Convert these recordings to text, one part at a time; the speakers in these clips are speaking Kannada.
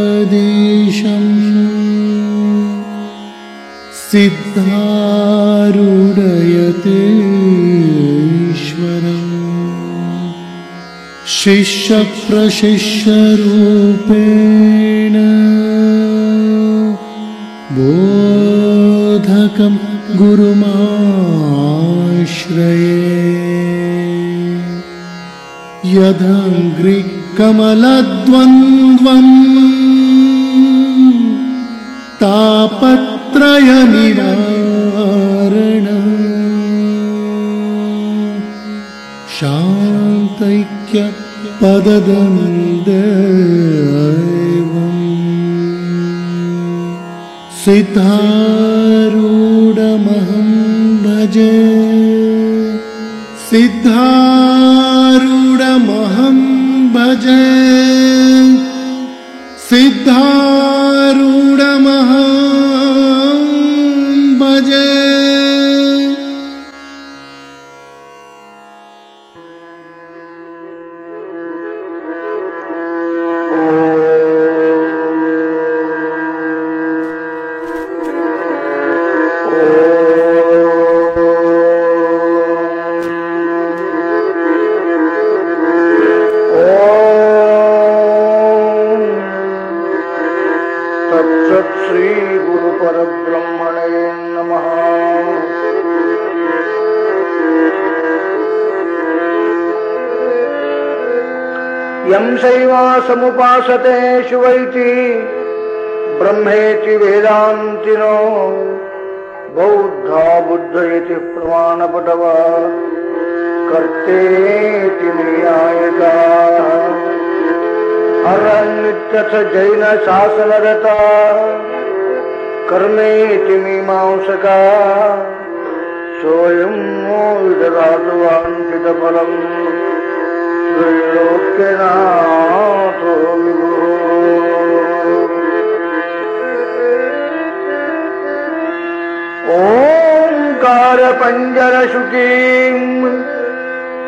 चिदम्बरमठाधीशम् सिद्धारूढयतीश्वरम् शिष्यप्रशिष्यरूपेण बोधकं गुरुमाश्रये यदङ्घ्रिकमलद्वन्द्वम् तापत्रयनिवारणम् शान्तैक्यपददन्दैवम् सिद्धारूढमहं भजे सिद्धारूढमहं भजे सिद्धारूढमहं भजे। यं शैवासमुपासते शिवैति ब्रह्मेति वेदान्तिनो बौद्धा बुद्ध इति प्रमाणपटव कर्तेति न्यायिकाः अरण्यथ जैन शासनरता कर्मेति मीमांसकाः सोऽयं विदधातु वाञ्छितफलम् त्रैलोक्यनाथो ओंकार पंजरशुकीम्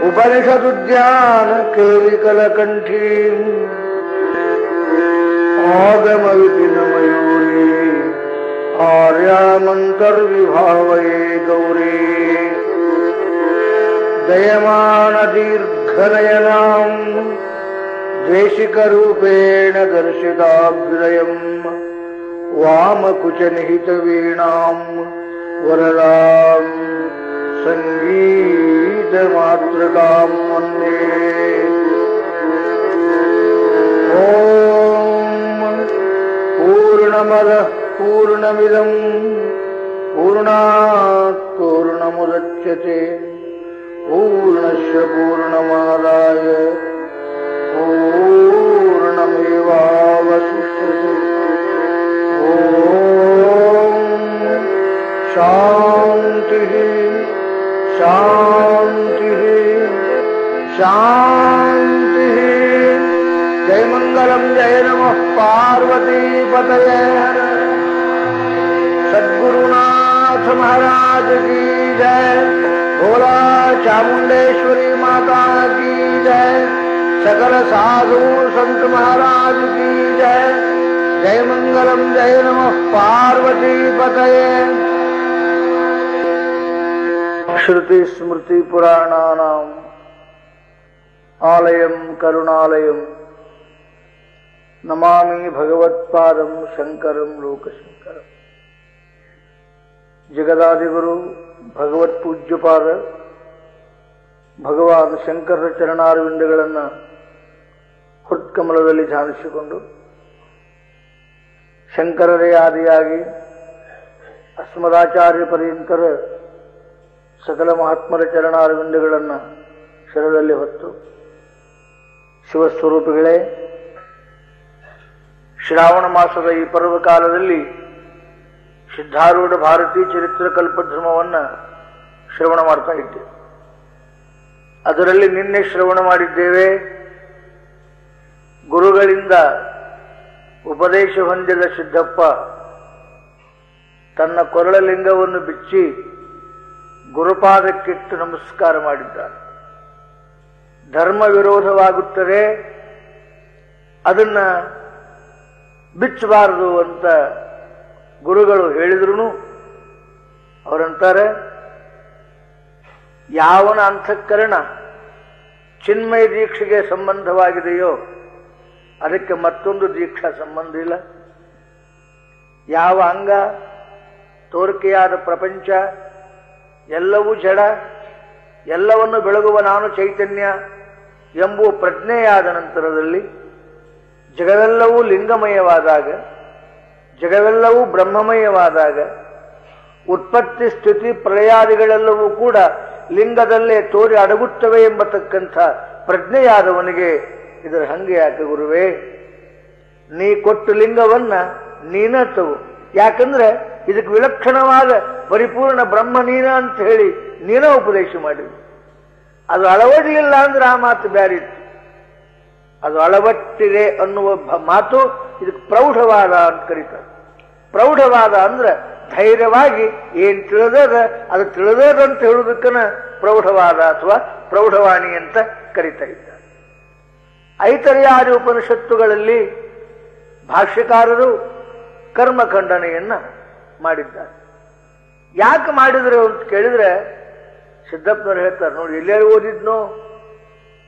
उपनिषदुद्यान केलिकलकण्ठीम् आगम विपिन मयूरी आर्यामन्तर्विभावये गौरी दयमान दीर्घनयनाम् देशिकरूपेण दर्शिताभ्युदयम् वामकुचनिहितवीणाम् वरदाम् सङ्गीतमातृकाम् वन्दे। ॐ पूर्णमदः पूर्णमिदम् पूर्णात् पूर्णमुदच्यते पूर्णस्य पूर्णमादाय पूर्णमेवावशिष्यते। ॐ शान्तिः शान्तिः शान्तिः। जय मंगलम जय नमः पार्वतीपतये। सद्गुरुनाथ महाराज की जय। भोला चामुंडेश्वरी माता की जय। सकल साधु संत महाराज की जय। जय मंगलम जय नमः पार्वतीपतये। श्रुति स्मृति पुराणानाम् आलयं करुणालयं नमामि भगवत्पादं शंकरं लोकशंकरं। जगदादिगुरु ಭಗವತ್ ಪೂಜ್ಯಪಾದ ಭಗವಾನ್ ಶಂಕರರ ಚರಣಾರವಿಂದಗಳನ್ನು ಹೃತ್ಕಮಲದಲ್ಲಿ ಧ್ಯಾನಿಸಿಕೊಂಡು ಶಂಕರರೇ ಆದಿಯಾಗಿ ಅಸ್ಮದಾಚಾರ್ಯ ಪರ್ಯಂತರ ಸಕಲ ಮಹಾತ್ಮರ ಚರಣಾರವಿಂದಗಳನ್ನು ಶಿರದಲ್ಲಿ ಹೊತ್ತು, ಶಿವಸ್ವರೂಪಿಗಳೇ, ಶ್ರಾವಣ ಮಾಸದ ಈ ಪರ್ವಕಾಲದಲ್ಲಿ ಸಿದ್ಧಾರೂಢ ಭಾರತೀ ಚರಿತ್ರ ಕಲ್ಪಧರ್ಮವನ್ನು ಶ್ರವಣ ಮಾಡ್ತಾ ಇದ್ದೇವೆ. ಅದರಲ್ಲಿ ನಿನ್ನೆ ಶ್ರವಣ ಮಾಡಿದ್ದೇವೆ, ಗುರುಗಳಿಂದ ಉಪದೇಶ ಹೊಂದಿದ ಸಿದ್ದಪ್ಪ ತನ್ನ ಕೊರಳ ಲಿಂಗವನ್ನು ಬಿಚ್ಚಿ ಗುರುಪಾದಕ್ಕಿಟ್ಟು ನಮಸ್ಕಾರ ಮಾಡಿದ್ದಾನೆ. ಧರ್ಮ ವಿರೋಧವಾಗುತ್ತದೆ, ಅದನ್ನ ಬಿಚ್ಚಬಾರದು ಅಂತ ಗುರುಗಳು ಹೇಳಿದ್ರು ಅವರಂತಾರೆ, ಯಾವನ ಅಂತಃಕರಣ ಚಿನ್ಮಯ ದೀಕ್ಷೆಗೆ ಸಂಬಂಧವಾಗಿದೆಯೋ ಅದಕ್ಕೆ ಮತ್ತೊಂದು ದೀಕ್ಷಾ ಸಂಬಂಧ ಇಲ್ಲ. ಯಾವ ಅಂಗ ತೋರಿಕೆಯಾದ ಪ್ರಪಂಚ ಎಲ್ಲವೂ ಜಡ, ಎಲ್ಲವನ್ನು ಬೆಳಗುವ ನಾನು ಚೈತನ್ಯ ಎಂಬುವ ಪ್ರಜ್ಞೆಯಾದ ನಂತರದಲ್ಲಿ ಜಗವೆಲ್ಲವೂ ಲಿಂಗಮಯವಾದಾಗ, ಜಗವೆಲ್ಲವೂ ಬ್ರಹ್ಮಮಯವಾದಾಗ, ಉತ್ಪತ್ತಿ ಸ್ಥಿತಿ ಪ್ರಳಯಾದಿಗಳೆಲ್ಲವೂ ಕೂಡ ಲಿಂಗದಲ್ಲೇ ತೋರಿ ಅಡಗುತ್ತವೆ ಎಂಬತಕ್ಕಂಥ ಪ್ರಜ್ಞೆಯಾದವನಿಗೆ ಇದರ ಹಂಗೆ ಯಾಕೆ ಗುರುವೇ, ನೀ ಕೊಟ್ಟು ಲಿಂಗವನ್ನ ನೀನ ತಗೋ, ಯಾಕಂದ್ರೆ ಇದಕ್ಕೆ ವಿಲಕ್ಷಣವಾದ ಪರಿಪೂರ್ಣ ಬ್ರಹ್ಮ ನೀನ ಅಂತ ಹೇಳಿ ನೀನ ಉಪದೇಶ ಮಾಡಿದ್ವಿ. ಅದು ಅಳವಡಿಯಿಲ್ಲ ಅಂದ್ರೆ ಆ ಮಾತು ಬ್ಯಾರಿ ಇತ್ತು. ಅದು ಅಳವಟ್ಟಿದೆ ಅನ್ನುವ ಮಾತು ಇದಕ್ಕೆ ಪ್ರೌಢವಾದ ಅಂತ ಕರೀತಾರೆ. ಪ್ರೌಢವಾದ ಅಂದ್ರೆ ಧೈರ್ಯವಾಗಿ ಏನ್ ತಿಳಿದದ ಅದು ತಿಳಿದದಂತ ಹೇಳುವುದಕ್ಕನ ಪ್ರೌಢವಾದ ಅಥವಾ ಪ್ರೌಢವಾಣಿ ಅಂತ ಕರೀತಾ ಇದ್ದಾರೆ. ಐತರ್ಯಾದಿ ಉಪನಿಷತ್ತುಗಳಲ್ಲಿ ಭಾಷ್ಯಕಾರರು ಕರ್ಮಖಂಡನೆಯನ್ನ ಮಾಡಿದ್ದಾರೆ. ಯಾಕೆ ಮಾಡಿದ್ರು ಅಂತ ಕೇಳಿದ್ರೆ ಸಿದ್ದಪ್ಪನವ್ರು ಹೇಳ್ತಾರೆ, ನೋಡಿ ಎಲ್ಲೆಲ್ಲಿ ಓದಿದ್ನೋ,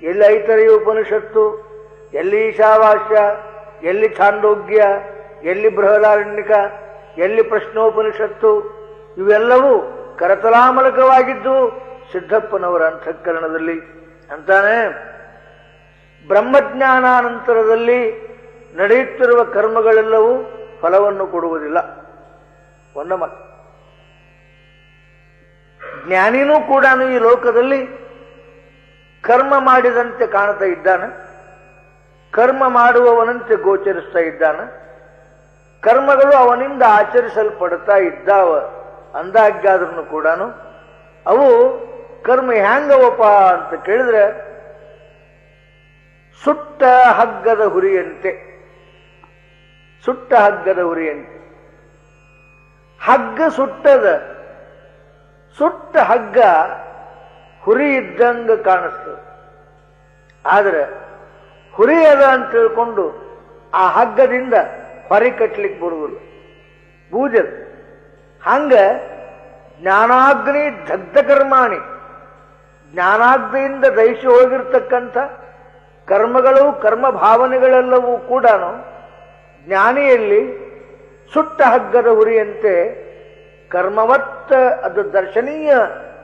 ಎಲ್ಲಿ ಐತರ್ಯ ಉಪನಿಷತ್ತು, ಎಲ್ಲಿ ಈಶಾವಾಸ್ಯ, ಎಲ್ಲಿ ಛಾಂದೋಗ್ಯ, ಎಲ್ಲಿ ಬೃಹದಾರಣ್ಯಕ, ಎಲ್ಲಿ ಪ್ರಶ್ನೋಪನಿಷತ್ತು, ಇವೆಲ್ಲವೂ ಕರತಲಾಮಲಕವಾಗಿದ್ದು ಸಿದ್ದಪ್ಪನವರ ಅಂತಃಕರಣದಲ್ಲಿ. ಅಂತಾನೆ ಬ್ರಹ್ಮಜ್ಞಾನಾನಂತರದಲ್ಲಿ ನಡೆಯುತ್ತಿರುವ ಕರ್ಮಗಳೆಲ್ಲವೂ ಫಲವನ್ನು ಕೊಡುವುದಿಲ್ಲ. ಒಂದ ಮಾತು, ಜ್ಞಾನಿನೂ ಕೂಡ ಈ ಲೋಕದಲ್ಲಿ ಕರ್ಮ ಮಾಡಿದಂತೆ ಕಾಣ್ತಾ ಇದ್ದಾನೆ, ಕರ್ಮ ಮಾಡುವವನಂತೆ ಗೋಚರಿಸ್ತಾ ಇದ್ದಾನೆ, ಕರ್ಮಗಳು ಅವನಿಂದ ಆಚರಿಸಲ್ಪಡ್ತಾ ಇದ್ದಾವ ಅಂದಾಗ್ಯಾದ್ರೂ ಕೂಡ ಅವು ಕರ್ಮ ಹ್ಯಾಂಗವಪ್ಪ ಅಂತ ಕೇಳಿದ್ರೆ ಸುಟ್ಟ ಹಗ್ಗದ ಹುರಿಯಂತೆ. ಸುಟ್ಟ ಹಗ್ಗದ ಹುರಿಯಂತೆ. ಹಗ್ಗ ಸುಟ್ಟದ, ಸುಟ್ಟ ಹಗ್ಗ ಹುರಿ ಇದ್ದಂಗ ಕಾಣಿಸ್ತದೆ, ಆದ್ರೆ ಹುರಿಯದ ಅಂತ ತಿಳ್ಕೊಂಡು ಆ ಹಗ್ಗದಿಂದ ಹೊರಿ ಕಟ್ಲಿಕ್ಕೆ ಬರುವುದಿಲ್ಲ, ಬೂಜದ. ಹಂಗ ಜ್ಞಾನಾಗ್ನಿ ದಗ್ಧ ಕರ್ಮಾಣಿ, ಜ್ಞಾನಾಗ್ನಿಯಿಂದ ದಹಿಸಿ ಹೋಗಿರ್ತಕ್ಕಂಥ ಕರ್ಮಗಳು, ಕರ್ಮ ಭಾವನೆಗಳೆಲ್ಲವೂ ಕೂಡ ಜ್ಞಾನಿಯಲ್ಲಿ ಸುಟ್ಟ ಹಗ್ಗದ ಹುರಿಯಂತೆ ಕರ್ಮವತ್ತ ಅದು ದರ್ಶನೀಯ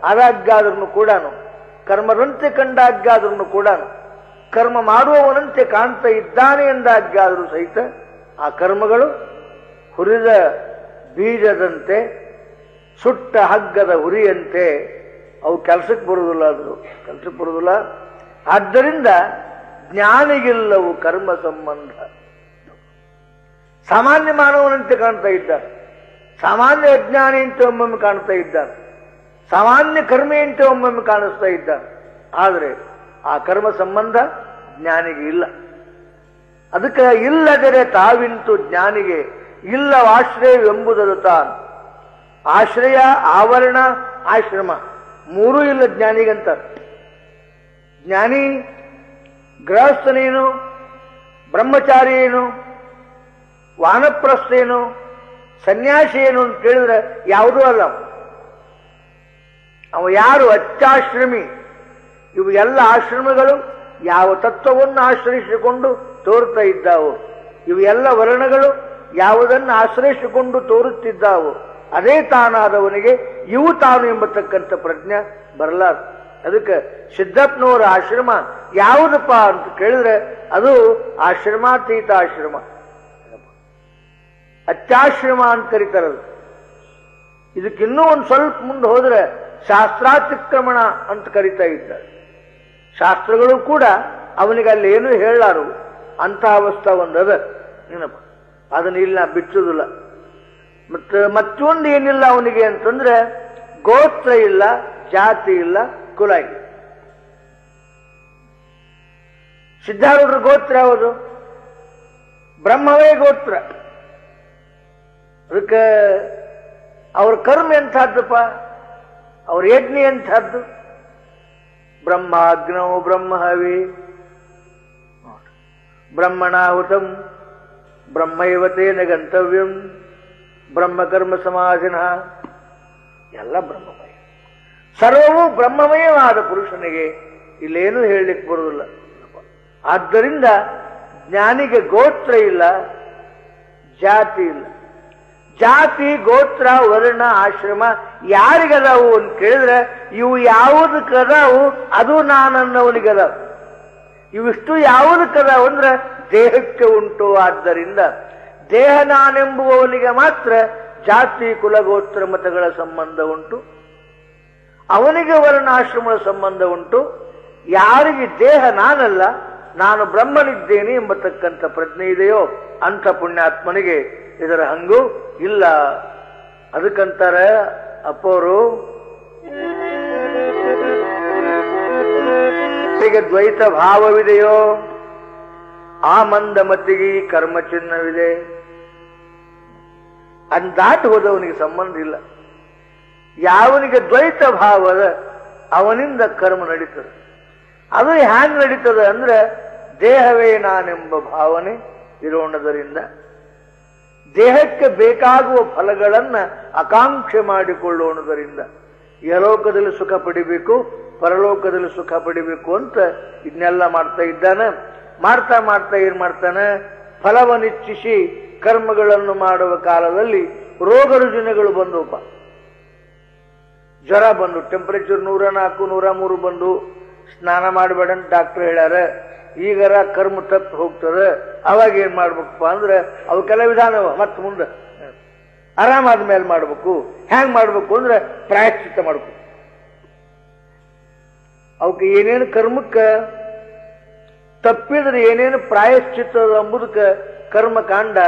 ಆದಾಗ್ಯಾದ್ರೂ ಕೂಡ, ಕರ್ಮದಂತೆ ಕಂಡಾಗ್ಯಾದ್ರೂ ಕೂಡ, ಕರ್ಮ ಮಾಡುವವನಂತೆ ಕಾಣ್ತಾ ಇದ್ದಾನೆ ಎಂದಾಗ್ಯಾದರೂ ಸಹಿತ ಆ ಕರ್ಮಗಳು ಹುರಿದ ಬೀಜದಂತೆ, ಸುಟ್ಟ ಹಗ್ಗದ ಹುರಿಯಂತೆ ಅವು ಕೆಲಸಕ್ಕೆ ಬರುವುದಿಲ್ಲ, ಅದು ಕೆಲಸಕ್ಕೆ ಬರುವುದಿಲ್ಲ. ಆದ್ದರಿಂದ ಜ್ಞಾನಿಗಿಲ್ಲವು ಕರ್ಮ ಸಂಬಂಧ. ಸಾಮಾನ್ಯ ಮಾನವನಂತೆ ಕಾಣ್ತಾ ಇದ್ದಾನೆ, ಸಾಮಾನ್ಯ ಅಜ್ಞಾನಿ ಅಂತ ಒಮ್ಮೊಮ್ಮೆ ಕಾಣ್ತಾ ಇದ್ದಾನೆ, ಸಾಮಾನ್ಯ ಕರ್ಮಿ ಅಂತ ಒಮ್ಮೊಮ್ಮೆ ಕಾಣಿಸ್ತಾ ಇದ್ದಾನೆ. ಆದರೆ ಆ ಕರ್ಮ ಸಂಬಂಧ ಜ್ಞಾನಿಗೆ ಇಲ್ಲ. ಅದಕ್ಕೆ ಇಲ್ಲದರೆ ತಾವಿಂತು ಜ್ಞಾನಿಗೆ ಇಲ್ಲವಾಶ್ರಯವೆಂಬುದದು ತಾನು. ಆಶ್ರಯ, ಆವರಣ, ಆಶ್ರಮ ಮೂರೂ ಇಲ್ಲ ಜ್ಞಾನಿಗಂತಾರೆ. ಜ್ಞಾನಿ ಗೃಹಸ್ಥನೇನು, ಬ್ರಹ್ಮಚಾರಿ ಏನು, ವಾನಪ್ರಸ್ಥ ಏನು, ಸನ್ಯಾಸಿ ಏನು ಅಂತ ಕೇಳಿದ್ರೆ ಯಾವುದೂ ಅಲ್ಲ. ಅವ ಯಾರು ಅತ್ಯಾಶ್ರಮಿ, ಇವು ಎಲ್ಲ ಆಶ್ರಮಗಳು ಯಾವ ತತ್ವವನ್ನು ಆಶ್ರಯಿಸಿಕೊಂಡು ತೋರುತ್ತಾ ಇದ್ದಾವೋ, ಇವು ಎಲ್ಲ ವರ್ಣಗಳು ಯಾವುದನ್ನು ಆಶ್ರಯಿಸಿಕೊಂಡು ತೋರುತ್ತಿದ್ದಾವೋ ಅದೇ ತಾನಾದವನಿಗೆ ಇವು ತಾನು ಎಂಬತಕ್ಕಂಥ ಪ್ರಜ್ಞೆ ಬರಲಾರ. ಅದಕ್ಕೆ ಸಿದ್ದಪ್ಪನವರ ಆಶ್ರಮ ಯಾವುದಪ್ಪ ಅಂತ ಕೇಳಿದ್ರೆ ಅದು ಆಶ್ರಮಾತೀತ ಆಶ್ರಮ. ಅತ್ಯಾಶ್ರಮ ಅಂತ ಕರೀತಾರದು. ಇದಕ್ಕಿನ್ನೂ ಒಂದು ಸ್ವಲ್ಪ ಮುಂದೆ ಹೋದ್ರೆ ಶಾಸ್ತ್ರಾತಿಕ್ರಮಣ ಅಂತ ಕರೀತಾ ಇದ್ದಾರೆ. ಶಾಸ್ತ್ರಗಳು ಕೂಡ ಅವನಿಗೆ ಅಲ್ಲಿ ಏನು ಹೇಳಾರು ಅಂತ ಅವಸ್ಥಾ ಒಂದದ ಏನಪ್ಪ, ಅದನ್ನ ಇಲ್ಲ ಬಿಚ್ಚುದಿಲ್ಲ. ಮತ್ತೊಂದು ಏನಿಲ್ಲ ಅವನಿಗೆ ಅಂತಂದ್ರೆ ಗೋತ್ರ ಇಲ್ಲ, ಜಾತಿ ಇಲ್ಲ, ಕುಲ ಇಲ್ಲ. ಸಿದ್ಧಾರೂಢರ ಗೋತ್ರ ಯಾವುದು? ಬ್ರಹ್ಮವೇ ಗೋತ್ರ. ಅದಕ್ಕೆ ಅವ್ರ ಕರ್ಮ ಎಂಥದ್ದಪ್ಪ, ಅವ್ರ ಯಜ್ಞ ಎಂಥದ್ದು? ಬ್ರಹ್ಮಾಗ್ನೋ ಬ್ರಹ್ಮಹವಿ ಬ್ರಹ್ಮಣಾಹುತಂ ಬ್ರಹ್ಮೈವತೇನ ಗಂತವ್ಯಂ ಬ್ರಹ್ಮಕರ್ಮ ಸಮಾಧಿನ. ಎಲ್ಲ ಬ್ರಹ್ಮಮಯ, ಸರ್ವವೂ ಬ್ರಹ್ಮಮಯವಾದ ಪುರುಷನಿಗೆ ಇಲ್ಲೇನು ಹೇಳಲಿಕ್ಕೆ ಬರುವುದಿಲ್ಲ. ಆದ್ದರಿಂದ ಜ್ಞಾನಿಗೆ ಗೋತ್ರ ಇಲ್ಲ, ಜಾತಿ ಇಲ್ಲ. ಜಾತಿ, ಗೋತ್ರ, ವರ್ಣ, ಆಶ್ರಮ ಯಾರಿಗದಾವು ಅಂತ ಕೇಳಿದ್ರೆ ಇವು ಯಾವುದಕ್ಕದಾವು ಅದು ನಾನನ್ನವನಿಗದಾವು. ಇವಿಷ್ಟು ಯಾವುದಕ್ಕದಾವು ಅಂದ್ರೆ ದೇಹಕ್ಕೆ ಉಂಟು. ಆದ್ದರಿಂದ ದೇಹ ನಾನೆಂಬುವವನಿಗೆ ಮಾತ್ರ ಜಾತಿ, ಕುಲ, ಗೋತ್ರ, ಮತಗಳ ಸಂಬಂಧ ಉಂಟು. ಅವನಿಗೆ ವರ್ಣಾಶ್ರಮದ ಸಂಬಂಧ ಉಂಟು. ಯಾರಿಗೆ ದೇಹ ನಾನಲ್ಲ, ನಾನು ಬ್ರಹ್ಮನಿದ್ದೇನೆ ಎಂಬತಕ್ಕಂಥ ಪ್ರಜ್ಞೆ ಇದೆಯೋ ಅಂಥ ಪುಣ್ಯಾತ್ಮನಿಗೆ ಇದರ ಹಂಗು ಇಲ್ಲ. ಅದಕ್ಕಂತಾರೆ ಅಪ್ಪವರು, ದ್ವೈತ ಭಾವವಿದೆಯೋ ಆ ಮಂದ ಮತಿಗೆ ಕರ್ಮ ಚಿಹ್ನವಿದೆ. ಅಂದಾಟು ಹೋದವನಿಗೆ ಸಂಬಂಧ ಇಲ್ಲ. ಯಾವನಿಗೆ ದ್ವೈತ ಭಾವದ ಅವನಿಂದ ಕರ್ಮ ನಡೀತದೆ. ಅದು ಹ್ಯಾಂಗ್ ನಡೀತದೆ ಅಂದ್ರೆ ದೇಹವೇ ನಾನೆಂಬ ಭಾವನೆ ಇರೋಣದರಿಂದ ದೇಹಕ್ಕೆ ಬೇಕಾಗುವ ಫಲಗಳನ್ನ ಆಕಾಂಕ್ಷೆ ಮಾಡಿಕೊಳ್ಳೋಣದರಿಂದ ಯಲೋಕದಲ್ಲಿ ಸುಖ ಪಡಿಬೇಕು, ಪರಲೋಕದಲ್ಲಿ ಸುಖ ಪಡಿಬೇಕು ಅಂತ ಇದನ್ನೆಲ್ಲ ಮಾಡ್ತಾ ಇದ್ದಾನೆ. ಮಾಡ್ತಾ ಮಾಡ್ತಾ ಏನ್ ಮಾಡ್ತಾನೆ, ಫಲವನ್ನಿಚ್ಛಿಸಿ ಕರ್ಮಗಳನ್ನು ಮಾಡುವ ಕಾಲದಲ್ಲಿ ರೋಗ ರುಜಿನಗಳು ಬಂದವಪ್ಪ. ಜ್ವರ ಬಂದು, ಟೆಂಪರೇಚರ್ 104, 103 ಬಂದು ಸ್ನಾನ ಮಾಡಬೇಡ ಅಂತ ಡಾಕ್ಟರ್ ಹೇಳ್ಯಾರ. ಈಗರ ಕರ್ಮ ತಪ್ಪು ಹೋಗ್ತದೆ. ಅವಾಗ ಏನ್ ಮಾಡ್ಬೇಕಪ್ಪ ಅಂದ್ರೆ ಅವಕ್ಕೆಲ್ಲ ವಿಧಾನ ಮತ್ ಮುಂದೆ ಆರಾಮಾದ ಮೇಲೆ ಮಾಡ್ಬೇಕು. ಹ್ಯಾಂಗ್ ಮಾಡ್ಬೇಕು ಅಂದ್ರೆ ಪ್ರಾಯಶ್ಚಿತ್ತ ಮಾಡ್ಬೇಕು. ಅವಕ್ಕೆ ಏನೇನು ಕರ್ಮಕ್ಕೆ ತಪ್ಪಿದ್ರೆ ಏನೇನು ಪ್ರಾಯಶ್ಚಿತ್ತ ಎಂಬುದಕ್ಕೆ ಕರ್ಮಕಾಂಡ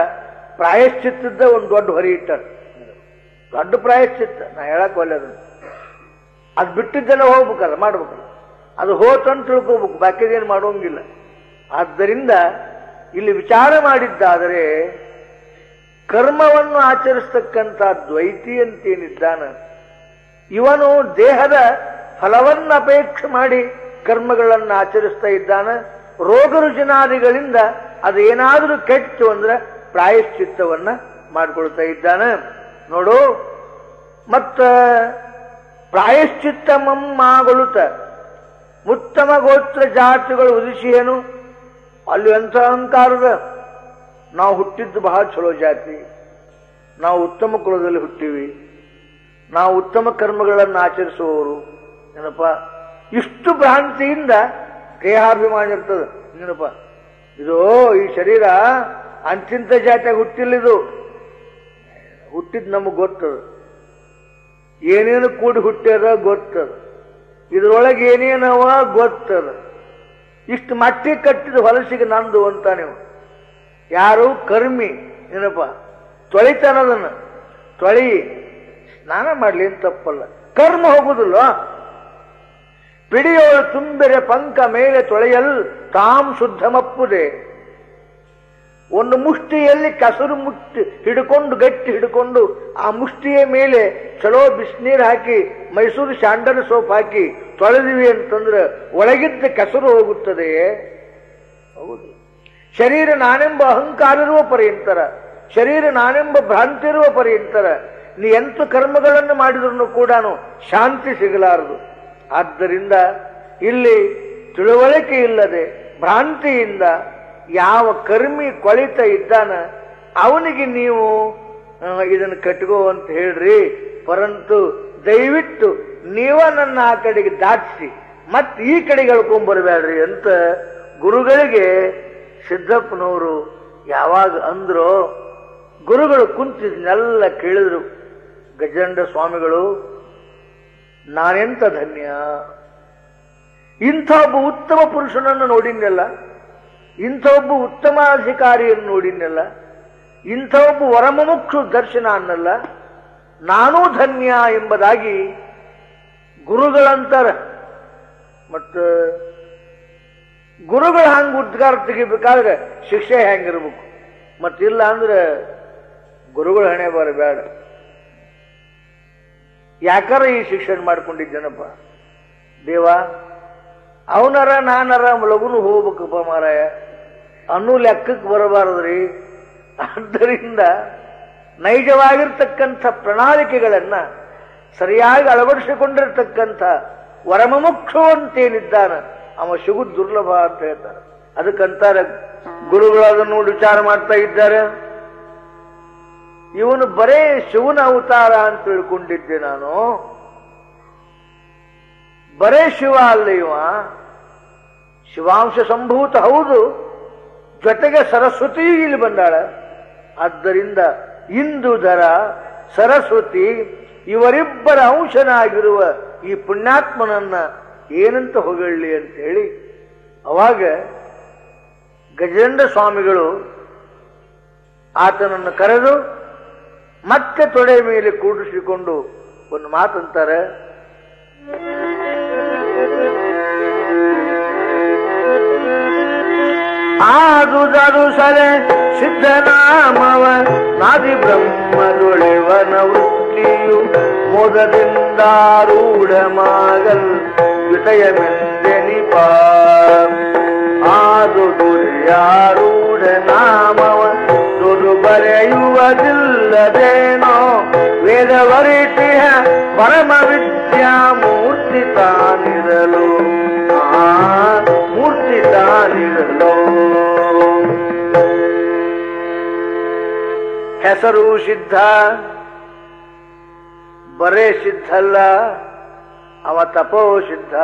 ಪ್ರಾಯಶ್ಚಿತ್ತದ ಒಂದು ದೊಡ್ಡ ಹೊರಿ ಇಟ್ಟಾರ. ದೊಡ್ಡ ಪ್ರಾಯಶ್ಚಿತ್ತ ನಾ ಹೇಳಕ್ ಒಳ್ಳೆದ. ಅದು ಬಿಟ್ಟಿದ್ದೆಲ್ಲ ಹೋಗ್ಬೇಕಲ್ಲ, ಮಾಡ್ಬೇಕಲ್ಲ. ಅದು ಹೋತಂತ ತಿಳ್ಕೋಬೇಕು, ಬಾಕಿದೇನು ಮಾಡೋಂಗಿಲ್ಲ. ಆದ್ದರಿಂದ ಇಲ್ಲಿ ವಿಚಾರ ಮಾಡಿದ್ದಾದರೆ ಕರ್ಮವನ್ನು ಆಚರಿಸ್ತಕ್ಕಂಥ ದ್ವೈತಿ ಅಂತೇನಿದ್ದಾನ ಇವನು ದೇಹದ ಫಲವನ್ನು ಅಪೇಕ್ಷೆ ಮಾಡಿ ಕರ್ಮಗಳನ್ನು ಆಚರಿಸ್ತಾ ಇದ್ದಾನ. ರೋಗ ರುಜಿನಾದಿಗಳಿಂದ ಅದೇನಾದರೂ ಕೆಟ್ಟು ಅಂದ್ರೆ ಪ್ರಾಯಶ್ಚಿತ್ತವನ್ನ ಮಾಡಿಕೊಳ್ತಾ ಇದ್ದಾನೆ. ನೋಡು, ಮತ್ತ ಪ್ರಾಯಶ್ಚಿತ್ತಮಮ್ಮಾಗೊಳುತ್ತ ಉತ್ತಮ ಗೋತ್ರ ಜಾತಿಗಳು ಉದಿಸಿ ಏನು ಅಲ್ಲಿ ಎಂಥ ಅಹಂಕಾರದ. ನಾವು ಹುಟ್ಟಿದ್ದು ಬಹಳ ಚಲೋ ಜಾತಿ, ನಾವು ಉತ್ತಮ ಕುಲದಲ್ಲಿ ಹುಟ್ಟಿವಿ, ನಾವು ಉತ್ತಮ ಕರ್ಮಗಳನ್ನು ಆಚರಿಸುವವರು ಏನಪ್ಪ. ಇಷ್ಟು ಭ್ರಾಂತಿಯಿಂದ ದೇಹಾಭಿಮಾನ ಇರ್ತದೆ. ಏನಪ್ಪ ಇದು, ಈ ಶರೀರ ಅಂತಿಂತ ಜಾತಿಯಾಗಿ ಹುಟ್ಟಿಲ್ಲಿದು, ಹುಟ್ಟಿದ್ ನಮಗೆ ಗೊತ್ತದ. ಏನೇನು ಕೂಡಿ ಹುಟ್ಟ್ಯದ ಗೊತ್ತದ, ಇದ್ರೊಳಗೆ ಏನೇನವ ಗೊತ್ತದ. ಇಷ್ಟು ಮಟ್ಟಿಗೆ ಕಟ್ಟಿದ ಹೊಲಸಿಗೆ ನಂದು ಅಂತ ನೀವು ಯಾರು ಕರ್ಮಿ ಏನಪ್ಪ ತೊಳಿತಾನದನ್ನ ತೊಳಿ ಸ್ನಾನ ಮಾಡ್ಲಿ ಅಂತ ತಪ್ಪಲ್ಲ. ಕರ್ಮ ಹೋಗುದಿಲ್ಲ. ಪಿಡಿಯೋಳು ತುಂಬಿರೆ ಪಂಕ ಮೇಲೆ ತೊಳೆಯಲ್ ತಾಂ ಶುದ್ಧಮಪ್ಪುದೆ. ಒಂದು ಮುಷ್ಟಿಯಲ್ಲಿ ಕಸರು ಮುಟ್ಟಿ ಹಿಡ್ಕೊಂಡು ಗಟ್ಟಿ ಹಿಡ್ಕೊಂಡು ಆ ಮುಷ್ಟಿಯ ಮೇಲೆ ಚಲೋ ಬಿಸಿನೀರು ಹಾಕಿ ಮೈಸೂರು ಶಾಂಡಲ್ ಸೋಪ್ ಹಾಕಿ ತೊಳೆದಿವಿ ಅಂತಂದ್ರೆ ಒಳಗಿದ್ದ ಕೆಸರು ಹೋಗುತ್ತದೆಯೇ? ಹೌದು. ಶರೀರ ನಾನೆಂಬ ಅಹಂಕಾರ ಇರುವ ಪರ್ಯಂತರ, ಶರೀರ ನಾನೆಂಬ ಭ್ರಾಂತಿ ಇರುವ ಪರ್ಯಂತರ ನೀ ಎಂತ ಕರ್ಮಗಳನ್ನು ಮಾಡಿದ್ರು ಕೂಡ ಶಾಂತಿ ಸಿಗಲಾರದು. ಆದ್ದರಿಂದ ಇಲ್ಲಿ ತಿಳುವಳಿಕೆ ಇಲ್ಲದೆ ಭ್ರಾಂತಿಯಿಂದ ಯಾವ ಕರ್ಮಿ ಕೊಳಿತ ಇದ್ದಾನ ಅವನಿಗೆ ನೀವು ಇದನ್ನು ಕಟ್ಕೋ ಅಂತ ಹೇಳ್ರಿ. ಪರಂತು ದಯವಿಟ್ಟು ನೀವ ನನ್ನ ಆ ಕಡೆಗೆ ದಾಟಿಸಿ ಮತ್ತೆ ಈ ಕಡೆಗೆ ಎಳ್ಕೊಂಡ್ಬರ್ಬೇಡ್ರಿ ಅಂತ ಗುರುಗಳಿಗೆ ಸಿದ್ದಪ್ಪನವರು ಯಾವಾಗ ಅಂದ್ರೋ ಗುರುಗಳು ಕುಂತಿದ್ನೆಲ್ಲ ಕೇಳಿದ್ರು. ಗಜಂಡ ಸ್ವಾಮಿಗಳು, ನಾನೆಂತ ಧನ್ಯ, ಇಂಥ ಒಬ್ಬ ಉತ್ತಮ ಪುರುಷನನ್ನು ನೋಡಿದ್ನಲ್ಲ, ಇಂಥ ಒಬ್ಬ ಉತ್ತಮ ಅಧಿಕಾರಿಯನ್ನು ನೋಡಿದ್ನಲ್ಲ, ಇಂಥ ಒಬ್ಬ ವರಮುಮುಕ್ಷು ದರ್ಶನ ಅನ್ನಲ್ಲ, ನಾನೂ ಧನ್ಯ ಎಂಬುದಾಗಿ ಗುರುಗಳಂತಾರ. ಮತ್ತು ಗುರುಗಳು ಹಂಗೆ ಉದ್ಗಾರ ತೆಗಿಬೇಕಾದ್ರೆ ಶಿಕ್ಷೆ ಹೆಂಗಿರ್ಬೇಕು, ಮತ್ತಿಲ್ಲ ಅಂದ್ರೆ ಗುರುಗಳ ಹಣೆ ಬರಬೇಡ. ಯಾಕಾರ ಈ ಶಿಕ್ಷಣ ಮಾಡ್ಕೊಂಡಿದ್ದೇನಪ್ಪ ದೇವ, ಅವನರ ನಾನರ ಲಗುನು ಹೋಗ್ಬೇಕಪ್ಪ ಮಾರಾಯ ಅನ್ನೂ ಲೆಕ್ಕಕ್ಕೆ ಬರಬಾರದ್ರಿ. ಆದ್ದರಿಂದ ನೈಜವಾಗಿರ್ತಕ್ಕಂಥ ಪ್ರಣಾಳಿಕೆಗಳನ್ನ ಸರಿಯಾಗಿ ಅಳವಡಿಸಿಕೊಂಡಿರ್ತಕ್ಕಂಥ ವರಮುಮುಕ್ಷು ಅಂತೇನಿದ್ದಾನ ಅವ ಸಿಗು ದುರ್ಲಭ ಅಂತ ಹೇಳ್ತಾರೆ. ಅದಕ್ಕಂತಾರೆ ಗುರುಗಳು ಅದನ್ನು ವಿಚಾರ ಮಾಡ್ತಾ ಇದ್ದಾರೆ. ಇವನು ಬರೇ ಶಿವನ ಅವತಾರ ಅಂತ ತಿಳ್ಕೊಂಡಿದ್ದೆ ನಾನು, ಬರೇ ಶಿವ ಅಲ್ಲ, ಇವ ಶಿವಾಂಶ ಸಂಭೂತ ಹೌದು, ಜೊತೆಗೆ ಸರಸ್ವತಿಯೂ ಇಲ್ಲಿ ಬಂದಾಳ. ಆದ್ದರಿಂದ ಇಂದುಧರ ಸರಸ್ವತಿ ಇವರಿಬ್ಬರ ಅಂಶನಾಗಿರುವ ಈ ಪುಣ್ಯಾತ್ಮನನ್ನ ಏನಂತ ಹೊಗಳ್ಳಿ ಅಂತ ಹೇಳಿ ಅವಾಗ ಗಜೇಂದ್ರ ಸ್ವಾಮಿಗಳು ಆತನನ್ನು ಕರೆದು ಮತ್ತೆ ತೊಡೆ ಮೇಲೆ ಕೂಡಿಸಿಕೊಂಡು ಒಂದು ಮಾತಂತಾರೆ. ಆದುದರು ಸರೆ ಸಿದ್ಧನಾಮವ ನಾದಿ ಬ್ರಹ್ಮದೊಳೆವನ ವೃತ್ತಿಯು ಮೋದದಿಂದಾರೂಢ ಮಾಗಲ್ ವಿಷಯಮೆಂದೆನಿಪ. ಆದು ದುರ್ಯಾರೂಢ ನಾಮವ ದುರು ಬರೆಯುವುದಿಲ್ಲದೇನೋ ವೇದವರಿತಿಹ ಪರಮ ವಿದ್ಯಾ ಮೂರ್ತಿ ತಾನಿರಲು, ಮೂರ್ತಿ ತಾನಿರಲು. ಹೆಸರು ಸಿದ್ಧ, ಬರೇ ಸಿದ್ಧಲ್ಲ, ಅವ ತಪೋ ಸಿದ್ಧ,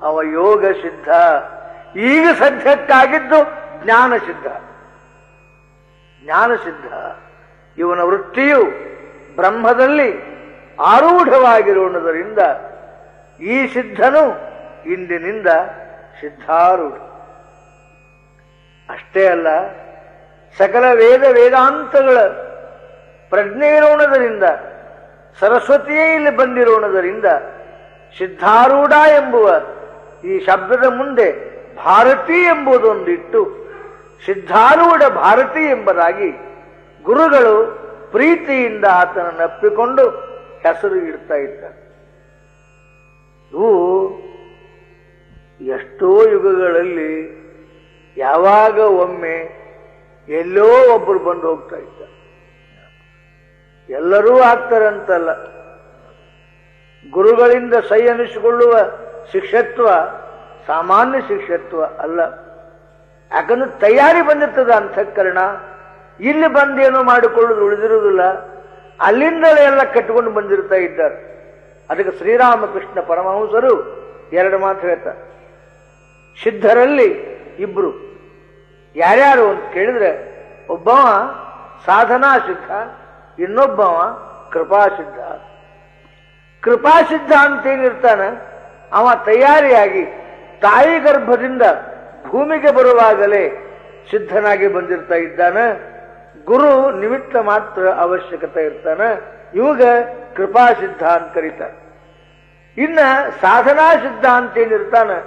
ಅವ ಯೋಗ ಸಿದ್ಧ, ಈಗ ಸದ್ಯಕ್ಕಾಗಿದ್ದು ಜ್ಞಾನ ಸಿದ್ಧ. ಜ್ಞಾನ ಸಿದ್ಧ ಇವನ ವೃತ್ತಿಯು ಬ್ರಹ್ಮದಲ್ಲಿ ಆರೂಢವಾಗಿರುವುದರಿಂದ ಈ ಸಿದ್ಧನು ಇಂದಿನಿಂದ ಸಿದ್ಧಾರೂಢ. ಅಷ್ಟೇ ಅಲ್ಲ, ಸಕಲ ವೇದಾಂತಗಳ ಪ್ರಜ್ಞೆ ಇರೋಣದರಿಂದ, ಸರಸ್ವತಿಯೇ ಇಲ್ಲಿ ಬಂದಿರೋಣದರಿಂದ ಸಿದ್ಧಾರೂಢ ಎಂಬುವ ಈ ಶಬ್ದದ ಮುಂದೆ ಭಾರತಿ ಎಂಬುದೊಂದಿಟ್ಟು ಸಿದ್ಧಾರೂಢ ಭಾರತಿ ಎಂಬುದಾಗಿ ಗುರುಗಳು ಪ್ರೀತಿಯಿಂದ ಆತನನ್ನು ಅಪ್ಪಿಕೊಂಡು ಹೆಸರು ಇಡ್ತಾ ಇದ್ದಾರೆ. ಇವು ಎಷ್ಟೋ ಯುಗಗಳಲ್ಲಿ ಯಾವಾಗ ಒಮ್ಮೆ ಎಲ್ಲೋ ಒಬ್ಬರು ಬಂದು ಹೋಗ್ತಾ ಇದ್ದಾರೆ. ಎಲ್ಲರೂ ಆಗ್ತಾರಂತಲ್ಲ, ಗುರುಗಳಿಂದ ಸೈ ಅನಿಸಿಕೊಳ್ಳುವ ಶಿಷ್ಯತ್ವ ಸಾಮಾನ್ಯ ಶಿಷ್ಯತ್ವ ಅಲ್ಲ. ಯಾಕಂದ್ರೆ ತಯಾರಿ ಬಂದಿರ್ತದ ಅಂತಃಕರಣ, ಇಲ್ಲಿ ಬಂದೇನೋ ಮಾಡಿಕೊಳ್ಳೋದು ಉಳಿದಿರುವುದಿಲ್ಲ, ಅಲ್ಲಿಂದಲೇ ಎಲ್ಲ ಕಟ್ಟಿಕೊಂಡು ಬಂದಿರ್ತಾ ಇದ್ದಾರೆ. ಅದಕ್ಕೆ ಶ್ರೀರಾಮಕೃಷ್ಣ ಪರಮಹಂಸರು ಎರಡು ಮಾತು ಹೇಳ್ತಾರೆ. ಸಿದ್ಧರಲ್ಲಿ ಇಬ್ರು, ಯಾರ್ಯಾರು ಅಂತ ಕೇಳಿದ್ರೆ ಒಬ್ಬವ ಸಾಧನಾ ಸಿದ್ಧ, ಇನ್ನೊಬ್ಬವ ಕೃಪಾಸಿದ್ಧ. ಕೃಪಾಸಿದ್ಧ ಅಂತೇನಿರ್ತಾನೆ ಅವ ತಯಾರಿಯಾಗಿ ತಾಯಿ ಗರ್ಭದಿಂದ ಭೂಮಿಗೆ ಬರುವಾಗಲೇ ಸಿದ್ಧನಾಗಿ ಬಂದಿರ್ತಾ ಇದ್ದಾನೆ. ಗುರು ನಿಮಿತ್ತ ಮಾತ್ರ ಅವಶ್ಯಕತೆ ಇರ್ತಾನೆ. ಇವಾಗ ಕೃಪಾಸಿದ್ಧ ಅಂತ ಕರೀತಾರೆ. ಇನ್ನ ಸಾಧನಾ ಸಿದ್ಧ ಅಂತೇನಿರ್ತಾನೆ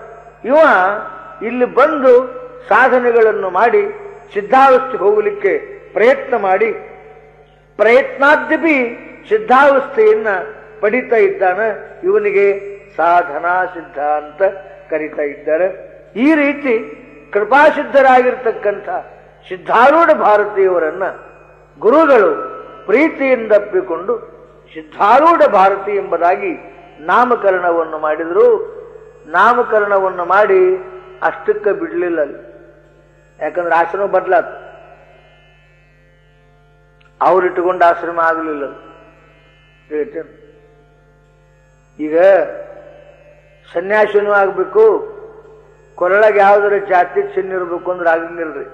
ಇವ ಇಲ್ಲಿ ಬಂದು ಸಾಧನೆಗಳನ್ನು ಮಾಡಿ ಸಿದ್ಧಾವಸ್ಥೆಗೆ ಹೋಗಲಿಕ್ಕೆ ಪ್ರಯತ್ನ ಮಾಡಿ ಪ್ರಯತ್ನಾದ್ಯಪಿ ಸಿದ್ಧಾವಸ್ಥೆಯನ್ನ ಪಡಿತಾ ಇದ್ದಾನೆ. ಇವನಿಗೆ ಸಾಧನಾ ಸಿದ್ಧ ಅಂತ ಕರೀತಾ ಇದ್ದಾರೆ. ಈ ರೀತಿ ಕೃಪಾಸಿದ್ಧರಾಗಿರ್ತಕ್ಕಂಥ ಸಿದ್ಧಾರೂಢ ಭಾರತೀಯವರನ್ನ ಗುರುಗಳು ಪ್ರೀತಿಯಿಂದ ಅಪ್ಪಿಕೊಂಡು ಸಿದ್ಧಾರೂಢ ಭಾರತಿ ಎಂಬುದಾಗಿ ನಾಮಕರಣವನ್ನು ಮಾಡಿದ್ರು. ನಾಮಕರಣವನ್ನು ಮಾಡಿ ಅಷ್ಟಕ್ಕೆ ಬಿಡಲಿಲ್ಲ ಅಲ್ಲಿ, ಯಾಕಂದ್ರೆ ಆಶ್ರಮ ಬದಲಾತು. ಅವರಿಟ್ಟುಕೊಂಡು ಆಶ್ರಮ ಆಗಲಿಲ್ಲ. ಹೇಳ್ತೇನೆ, ಈಗ ಸನ್ಯಾಸಿನೂ ಆಗಬೇಕು, ಕೊರಳಗೆ ಯಾವುದರ ಜಾತಿ ಚಿಹ್ನೆ ಇರಬೇಕು ಅಂದ್ರೆ ಆಗಂಗಿಲ್ರಿ.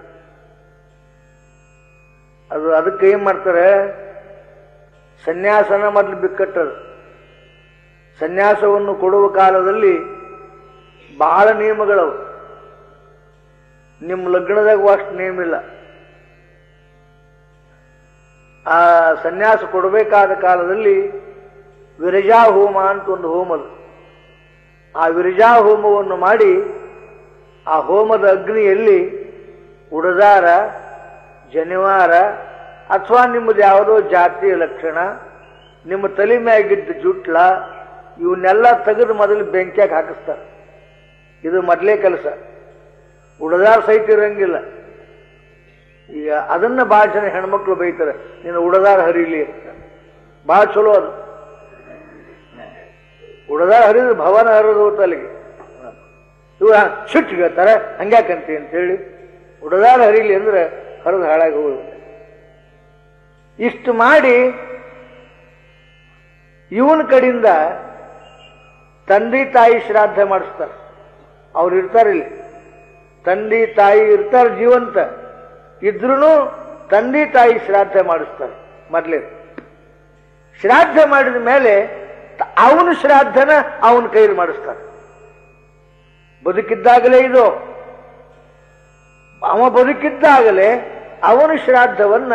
ಅದಕ್ಕೆ ಏನ್ ಮಾಡ್ತಾರೆ, ಸನ್ಯಾಸನ ಮೊದಲು ಬಿಕ್ಕಟ್ಟದು. ಸನ್ಯಾಸವನ್ನು ಕೊಡುವ ಕಾಲದಲ್ಲಿ ಬಹಳ ನಿಯಮಗಳವು. ನಿಮ್ಮ ಲಗ್ನದಾಗ ಅಷ್ಟು ನಿಯಮ ಇಲ್ಲ. ಆ ಸನ್ಯಾಸ ಕೊಡಬೇಕಾದ ಕಾಲದಲ್ಲಿ ವಿರಜಾ ಹೋಮ ಅಂತ ಒಂದು ಹೋಮದು. ಆ ವಿರಜಾ ಹೋಮವನ್ನು ಮಾಡಿ ಆ ಹೋಮದ ಅಗ್ನಿಯಲ್ಲಿ ಉಡದಾರ, ಜನಿವಾರ ಅಥವಾ ನಿಮ್ಮದು ಯಾವುದೋ ಜಾತಿಯ ಲಕ್ಷಣ, ನಿಮ್ಮ ತಲೆ ಮ್ಯಾಗಿದ್ದ ಜುಟ್ಲ, ಇವನ್ನೆಲ್ಲ ತೆಗೆದು ಮೊದಲು ಬೆಂಕಿಯಾಗ ಹಾಕಿಸ್ತಾರೆ. ಇದು ಮೊದಲೇ ಕೆಲಸ. ಉಡದಾರ ಸಹಿತ ಇರಂಗಿಲ್ಲ. ಈಗ ಅದನ್ನ ಭಾಳ ಜನ ಹೆಣ್ಮಕ್ಳು ಬೈತಾರೆ, ನೀನು ಉಡದಾರ ಹರಿಲಿ ಅಂತ. ಭಾಳ ಚಲೋ ಅದು. ಉಡದಾರ ಹರಿದ್ರೆ ಭವನ ಹರಿದು ತಲೆಗೆ ಇವ ಸಿಟ್ಟಿಗೆಳ್ತಾರೆ, ಹಂಗ್ಯಾಕಂತಿ ಅಂತೇಳಿ. ಉಡದಾರ ಹರಿಲಿ ಅಂದ್ರೆ ಹರಿದು ಹಾಳಾಗಿ ಹೋಗುತ್ತೆ. ಇಷ್ಟು ಮಾಡಿ ಇವನ ಕಡೆಯಿಂದ ತಂದೆ ತಾಯಿ ಶ್ರಾದ್ದ ಮಾಡಿಸ್ತಾರೆ. ಅವ್ರು ಇರ್ತಾರಿಲ್ಲಿ, ತಂದೆ ತಾಯಿ ಇರ್ತಾರೆ ಜೀವಂತ ಇದ್ರೂ ತಂದೆ ತಾಯಿ ಶ್ರಾದ್ದ ಮಾಡಿಸ್ತಾರೆ. ಮೊದಲೇ ಶ್ರಾದ್ದ ಮಾಡಿದ ಮೇಲೆ ಅವನ ಶ್ರಾದ್ದನ ಅವನ ಕೈಲಿ ಮಾಡಿಸ್ತಾರೆ. ಬದುಕಿದ್ದಾಗಲೇ ಇದು. ಅವ ಬದುಕಿದ್ದಾಗಲೇ ಅವನ ಶ್ರಾದ್ದವನ್ನ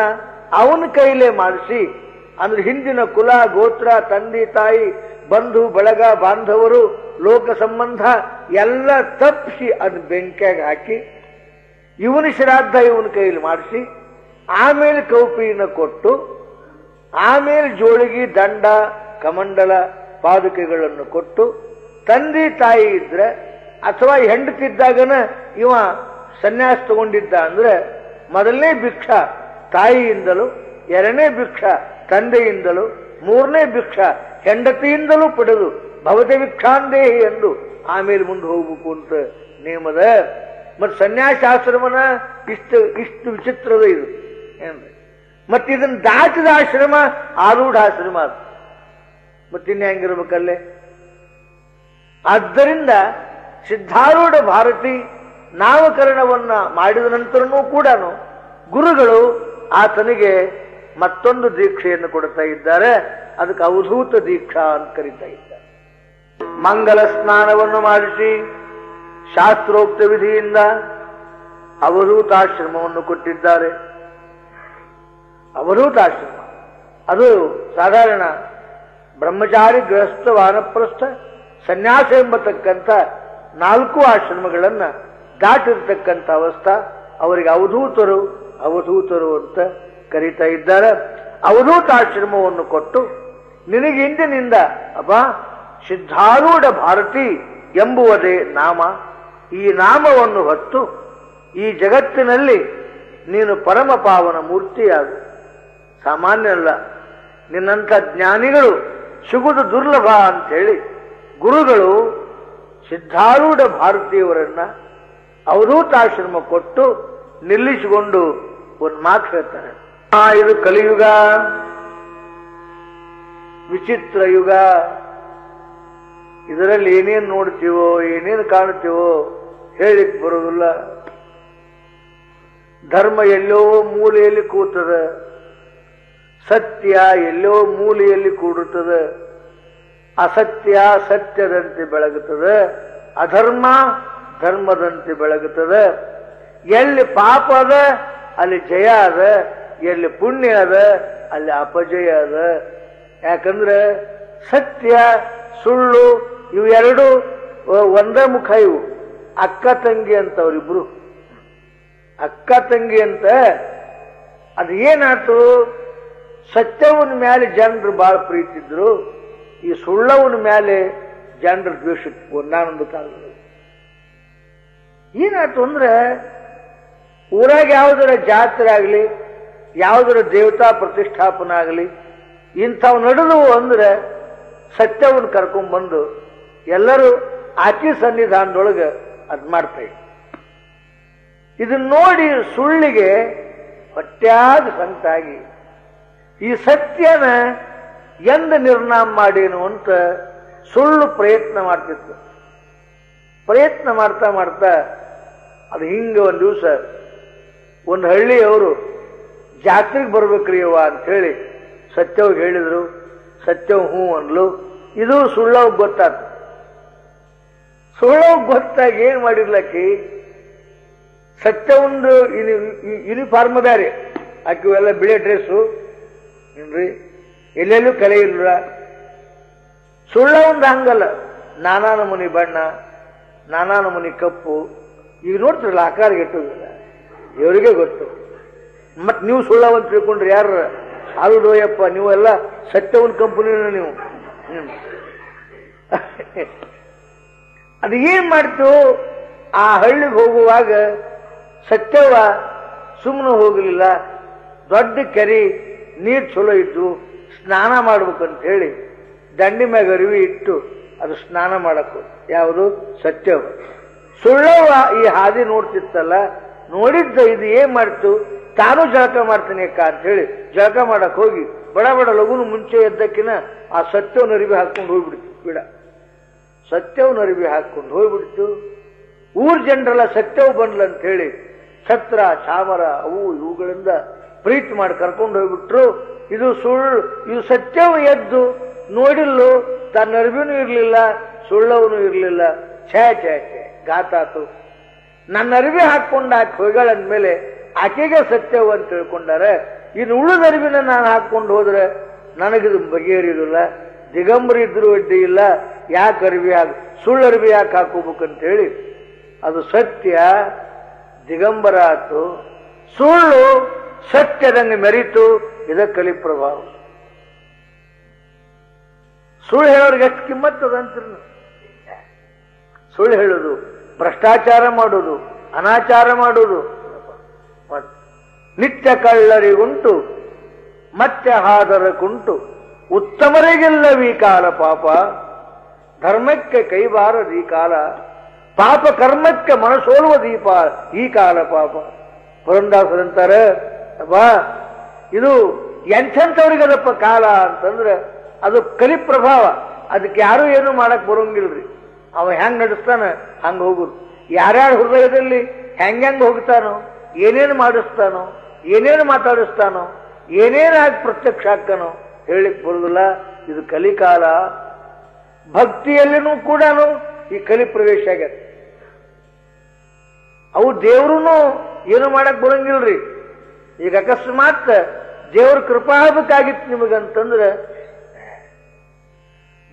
ಅವನ ಕೈಲೇ ಮಾಡಿಸಿ, ಅಂದ್ರೆ ಹಿಂದಿನ ಕುಲ ಗೋತ್ರ, ತಂದೆ ತಾಯಿ, ಬಂಧು ಬಳಗ, ಬಾಂಧವರು, ಲೋಕ ಸಂಬಂಧ ಎಲ್ಲ ತಪ್ಪಿಸಿ ಅದು ಬೆಂಕಿಯಾಗ ಹಾಕಿ ಇವನ ಶ್ರಾದ್ದ ಇವನ ಕೈಲಿ ಮಾಡಿಸಿ, ಆಮೇಲೆ ಕೌಪಿನ ಕೊಟ್ಟು, ಆಮೇಲೆ ಜೋಳಿಗೆ, ದಂಡ, ಕಮಂಡಲ, ಪಾದುಕೆಗಳನ್ನು ಕೊಟ್ಟು, ತಂದೆ ತಾಯಿ ಇದ್ರೆ ಅಥವಾ ಹೆಂಡತಿದ್ದಾಗನ ಇವ ಸನ್ಯಾಸ ತಗೊಂಡಿದ್ದ ಅಂದ್ರೆ ಮೊದಲನೇ ಭಿಕ್ಷಾ ತಾಯಿಯಿಂದಲೂ, ಎರಡನೇ ಭಿಕ್ಷಾ ತಂದೆಯಿಂದಲೂ, ಮೂರನೇ ಭಿಕ್ಷಾ ಹೆಂಡತಿಯಿಂದಲೂ ಪಡೆದು ಭವತೆ ಭಿಕ್ಷಾಂದೇಹಿ ಎಂದು ಆಮೇಲೆ ಮುಂದೆ ಹೋಗ್ಬೇಕು ಅಂತ ನೇಮದ. ಮತ್ತು ಸನ್ಯಾಸಾಶ್ರಮನ ಇಷ್ಟು ವಿಚಿತ್ರದ ಇದು ಏನ್ರಿ. ಮತ್ತೆ ಇದನ್ನ ದಾಟಿದ ಆಶ್ರಮ ಆರೂಢಾಶ್ರಮ ಅದು. ಮತ್ತಿನ್ನ ಹೆಂಗಿರ್ಬೇಕಲ್ಲೇ. ಆದ್ದರಿಂದ ಸಿದ್ಧಾರೂಢ ಭಾರತಿ ನಾಮಕರಣವನ್ನ ಮಾಡಿದ ನಂತರನೂ ಕೂಡ ಗುರುಗಳು ಆತನಿಗೆ ಮತ್ತೊಂದು ದೀಕ್ಷೆಯನ್ನು ಕೊಡ್ತಾ ಇದ್ದಾರೆ. ಅದಕ್ಕೆ ಅವಧೂತ ದೀಕ್ಷಾ ಅಂತ ಕರೀತಾ ಇದ್ದಾರೆ. ಮಂಗಲ ಸ್ನಾನವನ್ನು ಮಾಡಿಸಿ ಶಾಸ್ತ್ರೋಕ್ತ ವಿಧಿಯಿಂದ ಅವಧೂತಾಶ್ರಮವನ್ನು ಕೊಟ್ಟಿದ್ದಾರೆ. ಅವಧೂತಾಶ್ರಮ ಅದು ಸಾಧಾರಣ ಬ್ರಹ್ಮಚಾರಿ, ಗೃಹಸ್ಥ, ವಾನಪ್ರಸ್ಥ, ಸನ್ಯಾಸ ಎಂಬತಕ್ಕಂಥ 4 ಆಶ್ರಮಗಳನ್ನ ದಾಟಿರ್ತಕ್ಕಂಥ ಅವಸ್ಥಾ. ಅವರಿಗೆ ಅವಧೂತರು ಅವಧೂತರು ಅಂತ ಕರೀತಾ ಇದ್ದಾರೆ. ಅವಧೂತಾಶ್ರಮವನ್ನು ಕೊಟ್ಟು ನಿನಗೆ ಇಂದಿನಿಂದ ಅಪ್ಪ ಸಿದ್ಧಾರೂಢ ಭಾರತಿ ಎಂಬುವುದೇ ನಾಮ. ಈ ನಾಮವನ್ನು ಹೊತ್ತು ಈ ಜಗತ್ತಿನಲ್ಲಿ ನೀನು ಪರಮ ಪಾವನ ಮೂರ್ತಿಯಾಗು. ಸಾಮಾನ್ಯ ಅಲ್ಲ, ನಿನ್ನಂಥ ಜ್ಞಾನಿಗಳು ಸಿಗುವುದು ದುರ್ಲಭ ಅಂತೇಳಿ ಗುರುಗಳು ಸಿದ್ಧಾರೂಢ ಭಾರತೀಯವರನ್ನ ಅವಧೂತಾಶ್ರಮ ಕೊಟ್ಟು ನಿಲ್ಲಿಸಿಕೊಂಡು ಒಂದು ಮಾತು ಹೇಳ್ತಾರೆ. ಇದು ಕಲಿಯುಗ, ವಿಚಿತ್ರ ಯುಗ. ಇದರಲ್ಲಿ ಏನೇನು ನೋಡ್ತೀವೋ, ಏನೇನು ಕಾಣ್ತೀವೋ ಹೇಳಿಕ್ ಬರೋದಿಲ್ಲ. ಧರ್ಮ ಎಲ್ಲೋ ಮೂಲೆಯಲ್ಲಿ ಕೂತದ, ಸತ್ಯ ಎಲ್ಲೋ ಮೂಲೆಯಲ್ಲಿ ಕೂಡುತ್ತದೆ, ಅಸತ್ಯ ಸತ್ಯದಂತೆ ಬೆಳಗುತ್ತದೆ, ಅಧರ್ಮ ಧರ್ಮದಂತೆ ಬೆಳಗುತ್ತದೆ. ಎಲ್ಲಿ ಪಾಪ ಅದ ಅಲ್ಲಿ ಜಯ ಅದ, ಎಲ್ಲಿ ಪುಣ್ಯ ಅದ ಅಲ್ಲಿ ಅಪಜಯ ಅದ. ಯಾಕಂದ್ರೆ ಸತ್ಯ ಸುಳ್ಳು ಇವೆರಡು ಒಂದೇ ಮುಖ. ಇವು ಅಕ್ಕ ತಂಗಿ ಅಂತವ್ರಿಬ್ರು, ಅಕ್ಕ ತಂಗಿ ಅಂತ. ಅದು ಏನಾಯ್ತು, ಸತ್ಯವನ ಮೇಲೆ ಜನರು ಬಹಳ ಪ್ರೀತಿದ್ರು, ಈ ಸುಳ್ಳವನ ಮೇಲೆ ಜನರ ದ್ವೇಷಕ್ಕೆ ಒಂದಾನೊಂದು ಕಾಲದಲ್ಲಿ. ಏನಾಯ್ತು ಅಂದ್ರೆ ಊರಾಗ ಯಾವುದರ ಜಾತ್ರೆ ಆಗಲಿ, ಯಾವುದರ ದೇವತಾ ಪ್ರತಿಷ್ಠಾಪನೆ ಆಗಲಿ, ಇಂಥವು ನಡೆದವು ಅಂದ್ರೆ ಸತ್ಯವನ್ನು ಕರ್ಕೊಂಡ್ಬಂದು ಎಲ್ಲರೂ ಆಚೆ ಸನ್ನಿಧಾನದೊಳಗೆ ಅದ್ ಮಾಡ್ತಾ ಇದ್ರು. ಇದನ್ನ ನೋಡಿ ಸುಳ್ಳಿಗೆ ಹೊಟ್ಯಾಗ ಸಂತಾಗಿ ಈ ಸತ್ಯನ ಎಂದ ನಿರ್ನಾಮ ಮಾಡೇನು ಅಂತ ಸುಳ್ಳು ಪ್ರಯತ್ನ ಮಾಡ್ತಿತ್ತು. ಪ್ರಯತ್ನ ಮಾಡ್ತಾ ಮಾಡ್ತಾ ಅದು ಹಿಂಗೆ ಒಂದು ದಿವಸ ಒಂದು ಹಳ್ಳಿಯವರು ಜಾತ್ರೆಗೆ ಬರ್ಬೇಕ್ರಿ ಅವ್ವ ಅಂತ ಹೇಳಿ ಸತ್ಯವ್ಗೆ ಹೇಳಿದ್ರು. ಸತ್ಯವ್ ಹ್ಞೂ ಅನ್ಲು. ಇದು ಸುಳ್ಳವ್ ಗೊತ್ತಾತು. ಸುಳ್ಳವ್ ಗೊತ್ತಾಗಿ ಏನ್ ಮಾಡಿರ್ಲಕ್ಕಿ, ಸತ್ಯವೊಂದು ಯೂನಿಫಾರ್ಮ್ ಬ್ಯಾರೆ, ಆಕಿವೆಲ್ಲ ಬಿಳೆ ಡ್ರೆಸ್ಸು ಏನ್ರಿ, ಎಲ್ಲೆಲ್ಲೂ ಕಲೆ ಇಲ್ಲ. ಸುಳ್ಳ ಒಂದು ಹಂಗಲ್ಲ, ನಾನಾ ನಮೂನಿ ಬಣ್ಣ, ನಾನಾ ನಮೂನಿ ಕಪ್ಪು. ಈಗ ನೋಡ್ತಿರಲ್ಲ ಆಕಾರಕ್ಕೆ ಇಟ್ಟೋದಿಲ್ಲ, ಇವರಿಗೆ ಗೊತ್ತು. ಮತ್ ನೀವು ಸುಳ್ಳವಂತ ತಿಳ್ಕೊಂಡ್ರಿ ಯಾರ ಸಾಲುದೋಯಪ್ಪ, ನೀವೆಲ್ಲ ಸತ್ಯವನ್ ಕಂಪನಿನ ನೀವು. ಅದು ಏನ್ ಮಾಡ್ತು, ಆ ಹಳ್ಳಿಗೆ ಹೋಗುವಾಗ ಸತ್ಯವ ಸುಮ್ಮನೆ ಹೋಗಲಿಲ್ಲ. ದೊಡ್ಡ ಕೆರೆ, ನೀರು ಚಲೋ ಇದ್ದು ಸ್ನಾನ ಮಾಡ್ಬೇಕಂತ ಹೇಳಿ ದಂಡಿ ಮ್ಯಾಗ ಅರಿವಿ ಇಟ್ಟು ಅದು ಸ್ನಾನ ಮಾಡಕ್ಕು. ಯಾವುದು ಸತ್ಯವ. ಸುಳ್ಳವ ಈ ಹಾದಿ ನೋಡ್ತಿತ್ತಲ್ಲ, ನೋಡಿದ್ದ ಇದು ಏನ್ ಮಾಡ್ತು, ತಾನು ಜಳಕ ಮಾಡ್ತೀನಿ ಅಕ್ಕ ಅಂತ ಹೇಳಿ ಜಳಕ ಮಾಡಕ್ ಹೋಗಿ ಬಡ ಬಡ ಲಗುನು ಮುಂಚೆ ಎದ್ದಕ್ಕಿನ ಆ ಸತ್ಯವನ ಅರಿವಿ ಹಾಕೊಂಡು ಹೋಗ್ಬಿಡ್ತು. ಬಿಡ ಸತ್ಯವನ ಅರಿವಿ ಹಾಕೊಂಡು ಹೋಗ್ಬಿಡ್ತು. ಊರ್ ಜನರೆಲ್ಲ ಸತ್ಯವ್ ಬಂದ್ಲ ಅಂತ ಹೇಳಿ ಛತ್ರ ಚಾಮರ ಅವು ಇವುಗಳಿಂದ ಪ್ರೀತಿ ಮಾಡಿ ಕರ್ಕೊಂಡು ಹೋಗ್ಬಿಟ್ರು. ಇದು ಸುಳ್ಳು, ಇದು ಸತ್ಯವ ಎದ್ದು ನೋಡಿಲ್ಲು, ತನ್ನ ಅರಿವಿನೂ ಇರ್ಲಿಲ್ಲ, ಸುಳ್ಳವನು ಇರ್ಲಿಲ್ಲ. ಛೇ ಛೇ ಛೇ ಗಾತಾತು. ನನ್ನ ಅರಿವಿ ಹಾಕೊಂಡು ಹಾಕಿ ಹೋಗಳಂದ್ಮೇಲೆ ಆಕೆಗೆ ಸತ್ಯವ ಅಂತ ತಿಳ್ಕೊಂಡಾರೆ. ಇನ್ನು ಉಳಿದ ಅರಿವಿನ ನಾನು ಹಾಕೊಂಡು ಹೋದ್ರೆ ನನಗಿದು ಬಗೆಹರಿಯೋದಿಲ್ಲ. ದಿಗಂಬರಿ ಇದ್ರು ಅಡ್ಡಿ ಇಲ್ಲ, ಯಾಕೆ ಅರಿವಿ ಸುಳ್ಳು ಅರಿವಿ ಯಾಕೆ ಹಾಕೋಬೇಕಂತ ಹೇಳಿ ಅದು ಸತ್ಯ ದಿಗಂಬರ ಆತು, ಸುಳ್ಳು ಸತ್ಯದಂಗೆ ಮೆರಿತು. ಇದ ಕಲಿ ಪ್ರಭಾವ. ಸುಳ್ಳು ಹೇಳೋರಿಗೆ ಎಷ್ಟು ಕಿಮ್ಮತ್ತದ ಅಂತೀರಿ. ಸುಳ್ಳು ಹೇಳೋದು, ಭ್ರಷ್ಟಾಚಾರ ಮಾಡೋದು, ಅನಾಚಾರ ಮಾಡೋದು, ನಿತ್ಯ ಕಳ್ಳರಿಗುಂಟು ಮತ್ತೆ ಹಾದರಕ್ಕುಂಟು ಉತ್ತಮರಿಗೆಲ್ಲವೀ ಕಾಲ ಪಾಪ, ಧರ್ಮಕ್ಕೆ ಕೈಬಾರದೀ ಕಾಲ, ಪಾಪ ಕರ್ಮಕ್ಕೆ ಮನಸೋಲುವ ದೀಪ ಈ ಕಾಲ ಪಾಪ. ಪುರಂದಾಸರಂತಾರೆ, ಅಬ್ಬಾ ಇದು ಎಂಥವ್ರಿಗದಪ್ಪ ಕಾಲ ಅಂತಂದ್ರೆ ಅದು ಕಲಿ ಪ್ರಭಾವ. ಅದಕ್ಕೆ ಯಾರು ಏನು ಮಾಡಕ್ ಬರೋಂಗಿಲ್ರಿ. ಅವ ಹೆಂಗ್ ನಡೆಸ್ತಾನ ಹಂಗ ಹೋಗುದು. ಯಾರ್ಯಾರ ಹೃದಯದಲ್ಲಿ ಹೆಂಗ್ ಹೋಗ್ತಾನೋ, ಏನೇನು ಮಾಡಿಸ್ತಾನೋ, ಏನೇನು ಮಾತಾಡಿಸ್ತಾನೋ, ಏನೇನಾಗಿ ಪ್ರತ್ಯಕ್ಷ ಆಗ್ತಾನೋ ಹೇಳಿಕ್ ಬರುದಿಲ್ಲ. ಇದು ಕಲಿಕಾಲ. ಭಕ್ತಿಯಲ್ಲಿನೂ ಕೂಡ ಈ ಕಲಿ ಪ್ರವೇಶ ಆಗ್ಯದ. ಅವು ದೇವ್ರೂ ಏನು ಮಾಡಕ್ ಬರಂಗಿಲ್ರಿ. ಈಗ ಅಕಸ್ಮಾತ್ ದೇವ್ರ ಕೃಪಾ ಆಗ್ಬೇಕಾಗಿತ್ತು ನಿಮಗಂತಂದ್ರೆ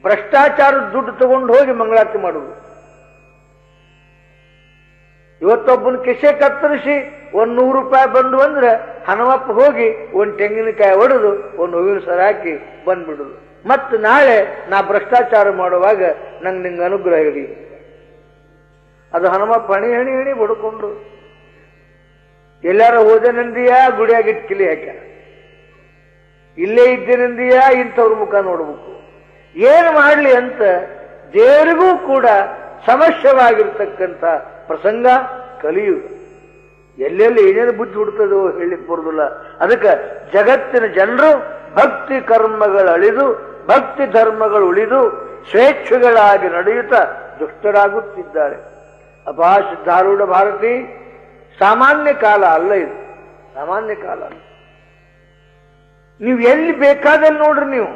ಭ್ರಷ್ಟಾಚಾರದ ದುಡ್ಡು ತಗೊಂಡು ಹೋಗಿ ಮಂಗಳಾರತಿ ಮಾಡುವುದು. ಇವತ್ತೊಬ್ಬನ ಕಿಸೆ ಕತ್ತರಿಸಿ ₹100 ಬಂದು ಅಂದ್ರೆ ಹನುಮಪ್ಪ ಹೋಗಿ ಒಂದು ತೆಂಗಿನಕಾಯಿ ಒಡೆದು ಒಂದು ಹೂವಿನ ಸರ ಹಾಕಿ ಬಂದ್ಬಿಡುದು. ಮತ್ತು ನಾಳೆ ನಾ ಭ್ರಷ್ಟಾಚಾರ ಮಾಡುವಾಗ ನಂಗೆ ನಿಂಗೆ ಅನುಗ್ರಹ ಇರಲಿ. ಅದು ಹನುಮಪ್ಪ ಹಣಿ ಹಣಿ ಹಣಿ ಬಡ್ಕೊಂಡು ಎಲ್ಲಾರ ಹೋದೆನಂದಿಯ ಗುಡಿಯಾಗಿಟ್ಟು ಕಿಲಿ ಹಾಕ್ಯಾರ. ಇಲ್ಲೇ ಇದ್ದೇನೆಂದಿಯ ಇಂಥವ್ರ ಮುಖ ನೋಡ್ಬೇಕು. ಏನು ಮಾಡಲಿ ಅಂತ ದೇವರಿಗೂ ಕೂಡ ಸಮಸ್ಯವಾಗಿರ್ತಕ್ಕಂಥ ಪ್ರಸಂಗ ಕಲಿಯುಗ. ಎಲ್ಲೆಲ್ಲಿ ಏನೇನು ಬುದ್ಧಿ ಹುಡ್ತದೋ ಹೇಳಿಕ್ ಬರುದಿಲ್ಲ. ಅದಕ್ಕೆ ಜಗತ್ತಿನ ಜನರು ಭಕ್ತಿ ಕರ್ಮಗಳು ಅಳಿದು ಭಕ್ತಿ ಧರ್ಮಗಳು ಉಳಿದು ಸ್ವೇಚ್ಛೆಗಳಾಗಿ ನಡೆಯುತ್ತಾ ದುಷ್ಟರಾಗುತ್ತಿದ್ದಾರೆ. ಅಪಾ ಸಿದ್ಧಾರೂಢ ಭಾರತಿ, ಸಾಮಾನ್ಯ ಕಾಲ ಅಲ್ಲ ಇದು, ಸಾಮಾನ್ಯ ಕಾಲ ಅಲ್ಲ. ನೀವು ಎಲ್ಲಿ ಬೇಕಾದಲ್ಲಿ ನೋಡ್ರಿ. ನೀವು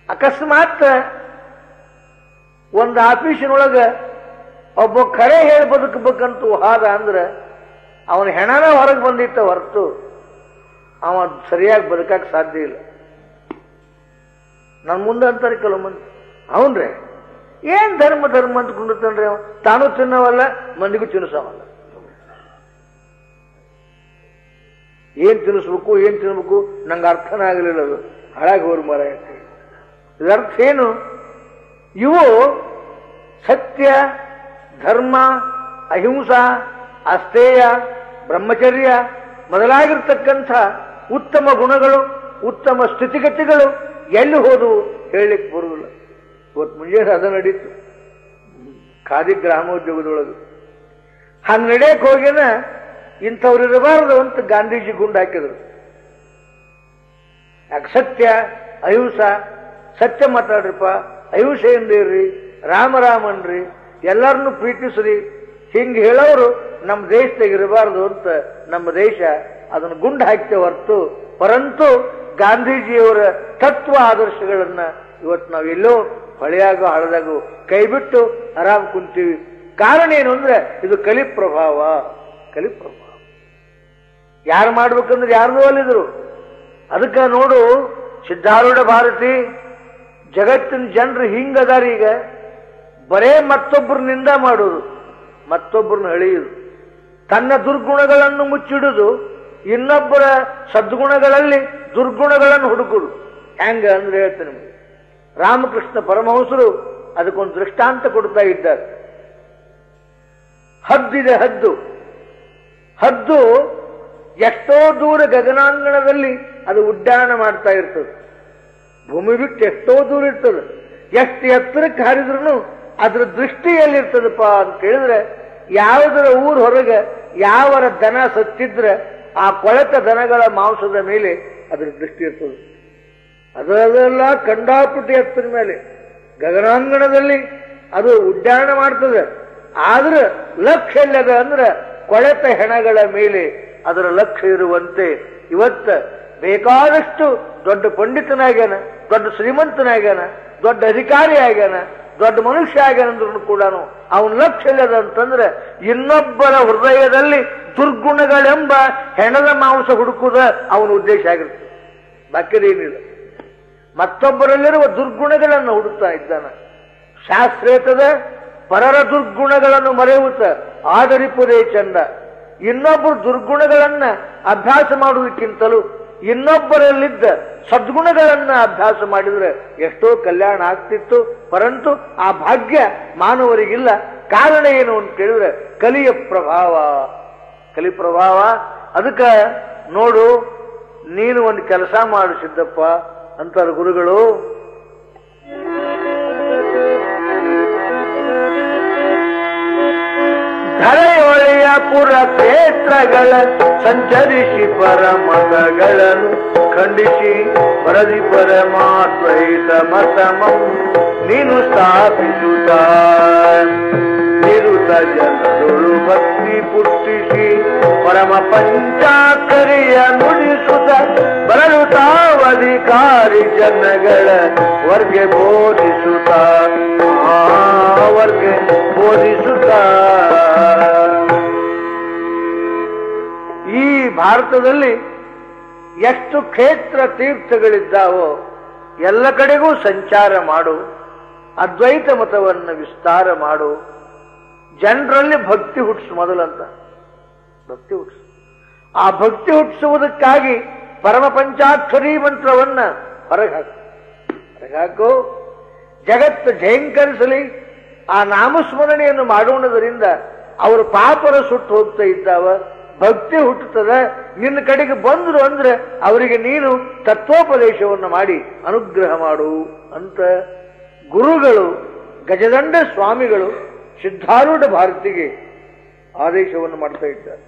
ಅಕಸ್ಮಾತ್ ಒಂದು ಆಫೀಸಿನೊಳಗ ಒಬ್ಬ ಕರೆ ಹೇಳಿ ಬದುಕಬೇಕಂತೂ ಹಾದ ಅಂದ್ರೆ ಅವನ ಹೆಣನ ಹೊರಗೆ ಬಂದಿತ್ತ ಹೊರತು ಅವ ಸರಿಯಾಗಿ ಬದುಕಕ್ಕೆ ಸಾಧ್ಯ ಇಲ್ಲ. ನನ್ನ ಮುಂದೆ ಅಂತಾರೆ ಕೆಲವು ಮಂದಿ, ಅವನ್ರೆ ಏನ್ ಧರ್ಮ ಧರ್ಮ ಅಂತ ಕುಂಡಿರ್ತಾನ್ರಿ ಅವ, ತಾನು ತಿನ್ನವಲ್ಲ ಮಂದಿಗೂ ತಿನ್ನಿಸವಲ್ಲ. ಏನ್ ತಿನ್ನಿಸ್ಬೇಕು ಏನ್ ತಿನ್ಬೇಕು ನಂಗೆ ಅರ್ಥನೇ ಆಗಲಿಲ್ಲ. ಅದು ಹಾಳಾಗಿ ಹೋರ್ ಮರ. ಇದರ್ಥ ಏನು? ಇವು ಸತ್ಯ, ಧರ್ಮ, ಅಹಿಂಸಾ, ಅಸ್ಥೇಯ, ಬ್ರಹ್ಮಚರ್ಯ ಮೊದಲಾಗಿರ್ತಕ್ಕಂಥ ಉತ್ತಮ ಗುಣಗಳು, ಉತ್ತಮ ಸ್ಥಿತಿಗತಿಗಳು ಎಲ್ಲಿ ಹೋದವು ಹೇಳಲಿಕ್ಕೆ ಬರುವುದಿಲ್ಲ. ಇವತ್ತು ಮುಂಜಾನೆ ಅದ ನಡೀತು ಖಾದಿ ಗ್ರಾಮೋದ್ಯೋಗದೊಳಗೆ. ಹಂಗೆ ನಡೆಯಕ್ಕೆ ಹೋಗಿನ ಇಂಥವ್ರು ಇರಬಾರದು ಅಂತ ಗಾಂಧೀಜಿ ಗುಂಡು ಹಾಕಿದ್ರು. ಯಾಕೆ ಸತ್ಯ ಅಹಿಂಸಾ, ಸತ್ಯ ಮಾತಾಡ್ರಿಪ್ಪ, ಅಹಿಂಸೆಯಿಂದ ಇರ್ರಿ, ರಾಮರಾಮನ್ರಿ, ಎಲ್ಲರನ್ನೂ ಪ್ರೀತಿಸ್ರಿ, ಹಿಂಗೆ ಹೇಳೋರು ನಮ್ಮ ದೇಶದಾಗ ಇರಬಾರ್ದು ಅಂತ ನಮ್ಮ ದೇಶ ಅದನ್ನು ಗುಂಡು ಹಾಕ್ತೇವೆ ಹೊರತು ಪರಂತು ಗಾಂಧೀಜಿಯವರ ತತ್ವ ಆದರ್ಶಗಳನ್ನ ಇವತ್ತು ನಾವು ಎಲ್ಲೋ ಹೊಳೆಯಾಗೋ ಹಳದಾಗೋ ಕೈ ಬಿಟ್ಟು ಆರಾಮ್ ಕುಂತೀವಿ. ಕಾರಣ ಏನು ಅಂದ್ರೆ ಇದು ಕಲಿಪ್ರಭಾವ. ಯಾರು ಮಾಡ್ಬೇಕಂದ್ರೆ ಯಾರದೂ ಅಲ್ಲಿದ್ರು. ಅದಕ್ಕೆ ನೋಡು, ಸಿದ್ಧಾರೂಢ ಭಾರತಿ ಜಗತ್ತಿನ ಜನರು ಹಿಂಗದಾರ. ಈಗ ಬರೇ ಮತ್ತೊಬ್ಬರ ನಿಂದ ಮಾಡೋದು, ಮತ್ತೊಬ್ಬರನ್ನ ಎಳೆಯುವುದು, ತನ್ನ ದುರ್ಗುಣಗಳನ್ನು ಮುಚ್ಚಿಡುವುದು, ಇನ್ನೊಬ್ಬರ ಸದ್ಗುಣಗಳಲ್ಲಿ ದುರ್ಗುಣಗಳನ್ನು ಹುಡುಕುದು. ಹೆಂಗ ಅಂದ್ರೆ ಹೇಳ್ತೇನೆ ನಿಮಗೆ. ರಾಮಕೃಷ್ಣ ಪರಮಹಂಸರು ಅದಕ್ಕೊಂದು ದೃಷ್ಟಾಂತ ಕೊಡ್ತಾ ಇದ್ದಾರೆ. ಹದ್ದಿದೆ, ಹದ್ದು ಎಷ್ಟೋ ದೂರ ಗಗನಾಂಗಣದಲ್ಲಿ ಅದು ಉಡ್ಡಾಣ ಮಾಡ್ತಾ ಇರ್ತದೆ. ಭೂಮಿ ಬಿಟ್ಟು ಎಷ್ಟೋ ದೂರ ಇರ್ತದೆ. ಎಷ್ಟು ಎತ್ತರಕ್ಕೆ ಹಾರಿದ್ರು ಅದ್ರ ದೃಷ್ಟಿ ಎಲ್ಲಿರ್ತದಪ್ಪ ಅಂತ ಕೇಳಿದ್ರೆ, ಯಾವುದರ ಊರ ಹೊರಗೆ ಯಾವರ ದನ ಸತ್ತಿದ್ರೆ ಆ ಕೊಳೆತ ದನಗಳ ಮಾಂಸದ ಮೇಲೆ ಅದ್ರ ದೃಷ್ಟಿ ಇರ್ತದೆ. ಅದೆಲ್ಲ ಕಂಡಾಪುಟಿ ಎತ್ತರ ಮೇಲೆ ಗಗನಾಂಗಣದಲ್ಲಿ ಅದು ಉಡ್ಡಾಣ ಮಾಡ್ತದೆ. ಆದ್ರೆ ಲಕ್ಷ್ಯ ಎಲ್ಲದ ಅಂದ್ರೆ ಕೊಳೆತ ಹೆಣಗಳ ಮೇಲೆ ಅದರ ಲಕ್ಷ್ಯ ಇರುವಂತೆ ಇವತ್ತ ಬೇಕಾದಷ್ಟು ದೊಡ್ಡ ಪಂಡಿತನಾಗ್ಯಾನ, ದೊಡ್ಡ ಶ್ರೀಮಂತನಾಗ್ಯಾನ, ದೊಡ್ಡ ಅಧಿಕಾರಿ ಆಗ್ಯಾನ, ದೊಡ್ಡ ಮನುಷ್ಯ ಆಗ್ಯಾನಂದ್ರೂ ಕೂಡ ಅವನ ಲಕ್ಷ್ಯ ಇಲ್ಲದ ಅಂತಂದ್ರೆ ಇನ್ನೊಬ್ಬರ ಹೃದಯದಲ್ಲಿ ದುರ್ಗುಣಗಳೆಂಬ ಹೆಣದ ಮಾಂಸ ಹುಡುಕುದ ಅವನ ಉದ್ದೇಶ ಆಗಿರ್ತದೆ. ಬಾಕಿದೇನಿಲ್ಲ. ಮತ್ತೊಬ್ಬರಲ್ಲಿರುವ ದುರ್ಗುಣಗಳನ್ನು ಹುಡುಕ್ತಾ ಇದ್ದಾನ. ಶಾಸ್ತ್ರೇತದ ಪರರ ದುರ್ಗುಣಗಳನ್ನು ಮರೆಯುತ್ತ ಆದರಿಪುದೇ ಚಂದ. ಇನ್ನೊಬ್ಬರು ದುರ್ಗುಣಗಳನ್ನ ಅಭ್ಯಾಸ ಮಾಡುವುದಕ್ಕಿಂತಲೂ ಇನ್ನೊಬ್ಬರಲ್ಲಿದ್ದ ಸದ್ಗುಣಗಳನ್ನ ಅಭ್ಯಾಸ ಮಾಡಿದ್ರೆ ಎಷ್ಟೋ ಕಲ್ಯಾಣ ಆಗ್ತಿತ್ತು. ಪರಂತು ಆ ಭಾಗ್ಯ ಮಾನವರಿಗಿಲ್ಲ. ಕಾರಣ ಏನು ಅಂತ ಕೇಳಿದ್ರೆ ಕಲಿಯ ಪ್ರಭಾವ. ಅದಕ್ಕೆ ನೋಡು, ನೀನು ಒಂದು ಕೆಲಸ ಮಾಡು ಸಿದ್ದಪ್ಪ ಅಂತಾರೆ ಗುರುಗಳು. ಧರೆಯೊಳೆಯ ಪುರ ಕ್ಷೇತ್ರಗಳ ಸಂಚರಿಸಿ ಪರಮತಗಳನ್ನು ಖಂಡಿಸಿ ಪರದಿ ಪರಮಾದ್ವೈತ ಮತಮಂ ನೀನು ಸ್ಥಾಪಿಸುತ್ತ ನಿರುತ ಜನರು ಭಕ್ತಿ ಪುಟ್ಟಿಸಿ ಪರಮ ಪಂಚಾಕರಿಯ ನುಡಿಸುತ್ತ ಬರಲು ತಾವಧಿಕಾರಿ ಜನಗಳ ವರ್ಗೆ ಬೋಧಿಸುತ್ತ ಈ ಭಾರತದಲ್ಲಿ ಎಷ್ಟು ಕ್ಷೇತ್ರ ತೀರ್ಥಗಳಿದ್ದಾವೋ ಎಲ್ಲ ಕಡೆಗೂ ಸಂಚಾರ ಮಾಡು, ಅದ್ವೈತ ಮತವನ್ನು ವಿಸ್ತಾರ ಮಾಡು, ಜನರಲ್ಲಿ ಭಕ್ತಿ ಹುಟ್ಟಿಸು. ಮೊದಲಂತ ಭಕ್ತಿ ಹುಟ್ಟಿಸು. ಆ ಭಕ್ತಿ ಹುಟ್ಟಿಸುವುದಕ್ಕಾಗಿ ಪರಮ ಪಂಚಾಕ್ಷರಿ ಮಂತ್ರವನ್ನ ಹೊರಗಾಕು. ಜಗತ್ತು ಜಯಂಕರಿಸಲಿ. ಆ ನಾಮಸ್ಮರಣೆಯನ್ನು ಮಾಡೋಣದರಿಂದ ಅವರು ಪಾಪರ ಸುಟ್ಟು ಹೋಗ್ತಾ ಇದ್ದಾವ. ಭಕ್ತಿ ಹುಟ್ಟುತ್ತದೆ. ನಿನ್ನ ಕಡೆಗೆ ಬಂದ್ರು ಅಂದ್ರೆ ಅವರಿಗೆ ನೀನು ತತ್ವೋಪದೇಶವನ್ನು ಮಾಡಿ ಅನುಗ್ರಹ ಮಾಡು ಅಂತ ಗುರುಗಳು, ಗಜದಂಡ ಸ್ವಾಮಿಗಳು ಸಿದ್ಧಾರೂಢ ಭಾರತಿಗೆ ಆದೇಶವನ್ನು ಮಾಡ್ತಾ ಇದ್ದಾರೆ.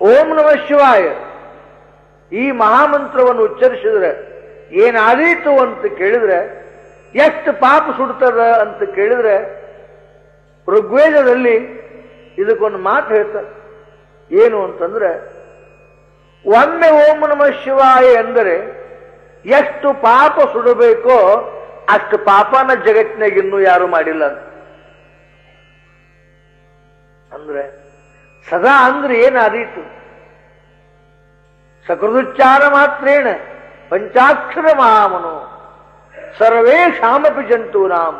ಓಂ ನಮಃ ಶಿವಾಯ ಈ ಮಹಾಮಂತ್ರವನ್ನು ಉಚ್ಚರಿಸಿದ್ರೆ ಏನಾದೀತು ಅಂತ ಕೇಳಿದ್ರೆ, ಎಷ್ಟು ಪಾಪ ಸುಡ್ತದ ಅಂತ ಕೇಳಿದ್ರೆ, ಋಗ್ವೇದದಲ್ಲಿ ಇದಕ್ಕೊಂದು ಮಾತು ಹೇಳ್ತಾರೆ. ಏನು ಅಂತಂದ್ರೆ, ಒಮ್ಮೆ ಓಂ ನಮಃ ಶಿವಾಯ ಎಂದರೆ ಎಷ್ಟು ಪಾಪ ಸುಡಬೇಕೋ ಅಷ್ಟು ಪಾಪನ ಜಗತ್ತಿನಾಗ ಇನ್ನೂ ಯಾರು ಮಾಡಿಲ್ಲ ಅಂದ್ರೆ ಸದಾ ಅಂದ್ರೆ ಏನಾದೀತು? ಸಕೃದುಚ್ಚಾರ ಮಾತ್ರೇಣ ಪಂಚಾಕ್ಷರ ಮಹಾಮನೋ ಸರ್ವೇಷಾಮಪಿ ಜಂತೂನಾಂ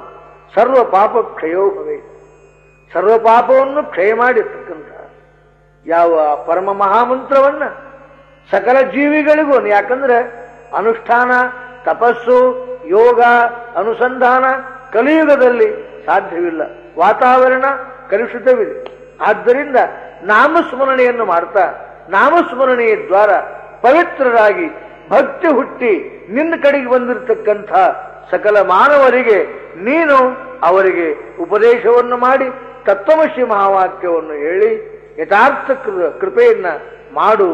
ಸರ್ವ ಪಾಪ ಕ್ಷಯೋ ಭವೆ. ಸರ್ವ ಪಾಪವನ್ನು ಕ್ಷಯ ಮಾಡಿರ್ತಕ್ಕಂಥ ಯಾವ ಪರಮ ಮಹಾಮಂತ್ರವನ್ನ ಸಕಲ ಜೀವಿಗಳಿಗೂ, ಯಾಕಂದ್ರೆ ಅನುಷ್ಠಾನ, ತಪಸ್ಸು, ಯೋಗ, ಅನುಸಂಧಾನ ಕಲಿಯುಗದಲ್ಲಿ ಸಾಧ್ಯವಿಲ್ಲ. ವಾತಾವರಣ ಕಲುಷಿತವಿದೆ. ಆದ್ದರಿಂದ ನಾಮಸ್ಮರಣೆಯನ್ನು ಮಾಡ್ತಾ ನಾಮಸ್ಮರಣೆಯ ದ್ವಾರ ಪವಿತ್ರರಾಗಿ ಭಕ್ತಿ ಹುಟ್ಟಿ ನಿನ್ನ ಕಡೆಗೆ ಬಂದಿರತಕ್ಕಂಥ ಸಕಲ ಮಾನವರಿಗೆ ನೀನು ಅವರಿಗೆ ಉಪದೇಶವನ್ನು ಮಾಡಿ ತತ್ವಮಸಿ ಮಹಾವಾಕ್ಯವನ್ನು ಹೇಳಿ ಯಥಾರ್ಥ ಕೃಪೆಯನ್ನ ಮಾಡು.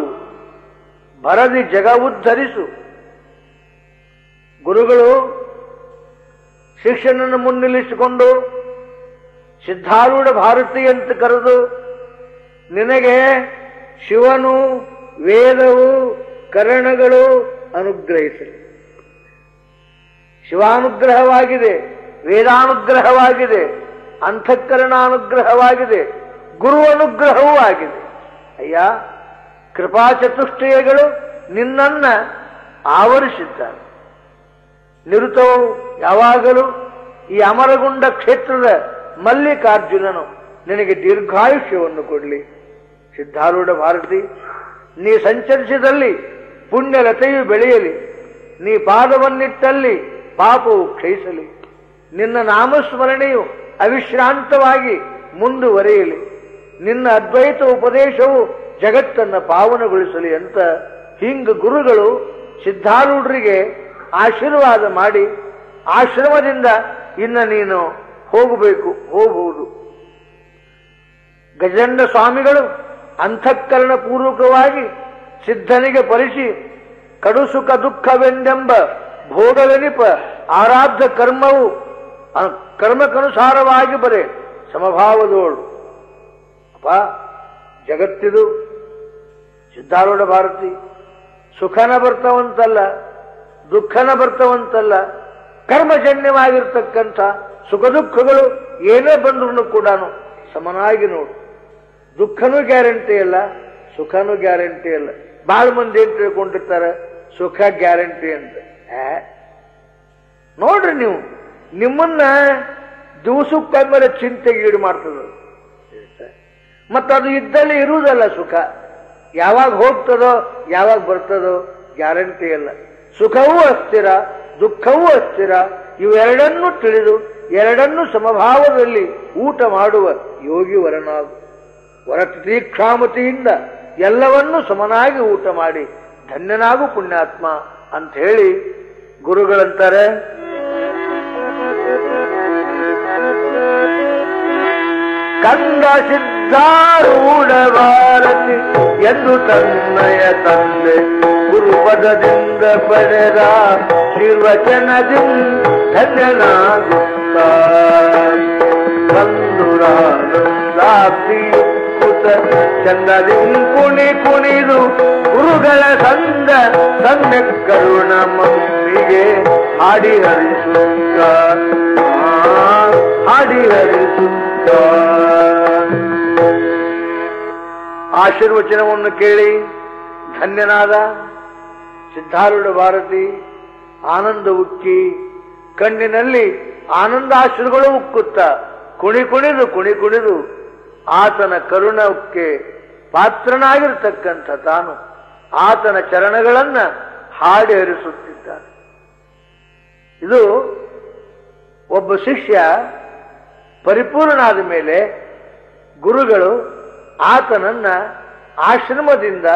ಬರದಿ ಜಗ ಉದ್ಧರಿಸು. ಗುರುಗಳು ಶಿಷ್ಯನನ್ನು ಮುನ್ನಿಲ್ಲಿಸಿಕೊಂಡು ಸಿದ್ಧಾರೂಢ ಭಾರತಿ ಅಂತ ಕರೆದು, ನಿನಗೆ ಶಿವನು ವೇದವು ಕರಣಗಳು ಅನುಗ್ರಹಿಸಲಿ. ಶಿವಾನುಗ್ರಹವಾಗಿದೆ, ವೇದಾನುಗ್ರಹವಾಗಿದೆ, ಅಂತಃಕರಣಾನುಗ್ರಹವಾಗಿದೆ, ಗುರು ಅನುಗ್ರಹವೂ ಆಗಿದೆ. ಅಯ್ಯ, ಕೃಪಾಚತುಷ್ಟಯಗಳು ನಿನ್ನನ್ನ ಆವರಿಸಿದ್ದಾರೆ. ನಿರುತವು ಯಾವಾಗಲೂ ಈ ಅಮರಗುಂಡ ಕ್ಷೇತ್ರದ ಮಲ್ಲಿಕಾರ್ಜುನನು ನಿನಗೆ ದೀರ್ಘಾಯುಷ್ಯವನ್ನು ಕೊಡಲಿ. ಸಿದ್ಧಾರೂಢ ಭಾರತಿ, ನೀ ಸಂಚರಿಸಿದಲ್ಲಿ ಪುಣ್ಯಲತೆಯು ಬೆಳೆಯಲಿ, ನೀ ಪಾದವನ್ನಿಟ್ಟಲ್ಲಿ ಪಾಪವು ಕ್ಷಯಿಸಲಿ, ನಿನ್ನ ನಾಮಸ್ಮರಣೆಯು ಅವಿಶ್ರಾಂತವಾಗಿ ಮುಂದುವರೆಯಲಿ, ನಿನ್ನ ಅದ್ವೈತ ಉಪದೇಶವು ಜಗತ್ತನ್ನು ಪಾವನಗೊಳಿಸಲಿ ಅಂತ ಹಿಂಗ ಗುರುಗಳು ಸಿದ್ಧಾರೂಢರಿಗೆ ಆಶೀರ್ವಾದ ಮಾಡಿ ಆಶ್ರಮದಿಂದ ಇನ್ನ ನೀನು ಹೋಗಬಹುದು. ಗಜಂಡ ಸ್ವಾಮಿಗಳು ಅಂತಃಕರಣ ಪೂರ್ವಕವಾಗಿ ಸಿದ್ಧನಿಗೆ ಪರಿಸಿ ಕಡುಸುಖ ದುಃಖವೆಂದೆಂಬ ಭೋಗವೆನಿಪ ಆರಾಧ್ಯ ಕರ್ಮವು ಕರ್ಮಕ್ಕನುಸಾರವಾಗಿ ಬರೆ ಸಮಭಾವದೋಳು. ಅಪ್ಪ, ಜಗತ್ತಿದು ಸಿದ್ಧಾರೂಢ ಭಾರತಿ ಸುಖನ ಬರ್ತವಂತಲ್ಲ, ದುಃಖನ ಬರ್ತವಂತಲ್ಲ, ಕರ್ಮಜನ್ಯವಾಗಿರ್ತಕ್ಕಂಥ ಸುಖ ದುಃಖಗಳು ಏನೇ ಬಂದ್ರೂ ಕೂಡ ಸಮನಾಗಿ ನೋಡು. ದುಃಖನೂ ಗ್ಯಾರಂಟಿ ಅಲ್ಲ, ಸುಖನೂ ಗ್ಯಾರಂಟಿ ಅಲ್ಲ. ಬಹಳ ಮಂದಿ ಏನ್ ತಿಳ್ಕೊಂಡಿರ್ತಾರೆ, ಸುಖ ಗ್ಯಾರಂಟಿ ಅಂತ. ನೋಡ್ರಿ, ನೀವು ನಿಮ್ಮನ್ನ ದಿವಸಕ್ಕೊಮ್ಮೆ ಚಿಂತೆಗೆ ಈಡು ಮಾಡ್ತದ. ಮತ್ತದು ಇದ್ದಲ್ಲಿ ಇರುವುದಲ್ಲ ಸುಖ. ಯಾವಾಗ ಹೋಗ್ತದೋ ಯಾವಾಗ ಬರ್ತದೋ ಗ್ಯಾರಂಟಿ ಅಲ್ಲ. ಸುಖವೂ ಅಸ್ಥಿರ, ದುಃಖವೂ ಅಸ್ಥಿರ. ಇವೆರಡನ್ನೂ ತಿಳಿದು ಎರಡನ್ನೂ ಸಮಭಾವದಲ್ಲಿ ಊಟ ಮಾಡುವ ಯೋಗಿ ವರನಾಗು. ವರತೀಕ್ಷಾಮತಿಯಿಂದ ಎಲ್ಲವನ್ನೂ ಸಮನಾಗಿ ಊಟ ಮಾಡಿ ಧನ್ಯನಾಗು ಪುಣ್ಯಾತ್ಮ ಅಂತ ಹೇಳಿ ಗುರುಗಳಂತಾರೆ, ಕಂದ ಸಿದ್ಧಾರೂಢ ಭಾರತಿ ಎಂದು ತನ್ನಯ ತಂದೆ ಗುರುಪದದಿಂದ ಪಡೆದ ನಿರ್ವಚನದಿಂದ ಧನ್ಯನಾಗುತ್ತ ಬಂಧುರಾನಂದಾಪ್ತಿಯುಕ್ತ ಚಂದದಿಂ ಕುಣಿದು ಗುರುಗಳ ಸಂದ ಸಮ್ಯಕ್ ಕರುಣ ಮಮ್ಮಿಗೆ ಹಾಡಿ ಹರಿಸುತ್ತ ಆಶೀರ್ವಚನವನ್ನು ಕೇಳಿ ಧನ್ಯನಾದ ಸಿದ್ಧಾರೂಢ ಭಾರತಿ ಆನಂದ ಉಕ್ಕಿ ಕಣ್ಣಿನಲ್ಲಿ ಆನಂದಾಶ್ರುಗಳು ಉಕ್ಕುತ್ತ ಕುಣಿದು ಆತನ ಕರುಣಕ್ಕೆ ಪಾತ್ರನಾಗಿರ್ತಕ್ಕಂಥ ತಾನು ಆತನ ಚರಣಗಳನ್ನ ಹಾಡಿ ಹರಿಸುತ್ತಿದ್ದಾನೆ. ಇದು ಒಬ್ಬ ಶಿಷ್ಯ ಪರಿಪೂರ್ಣನಾದ ಮೇಲೆ ಗುರುಗಳು ಆತನನ್ನ ಆಶ್ರಮದಿಂದ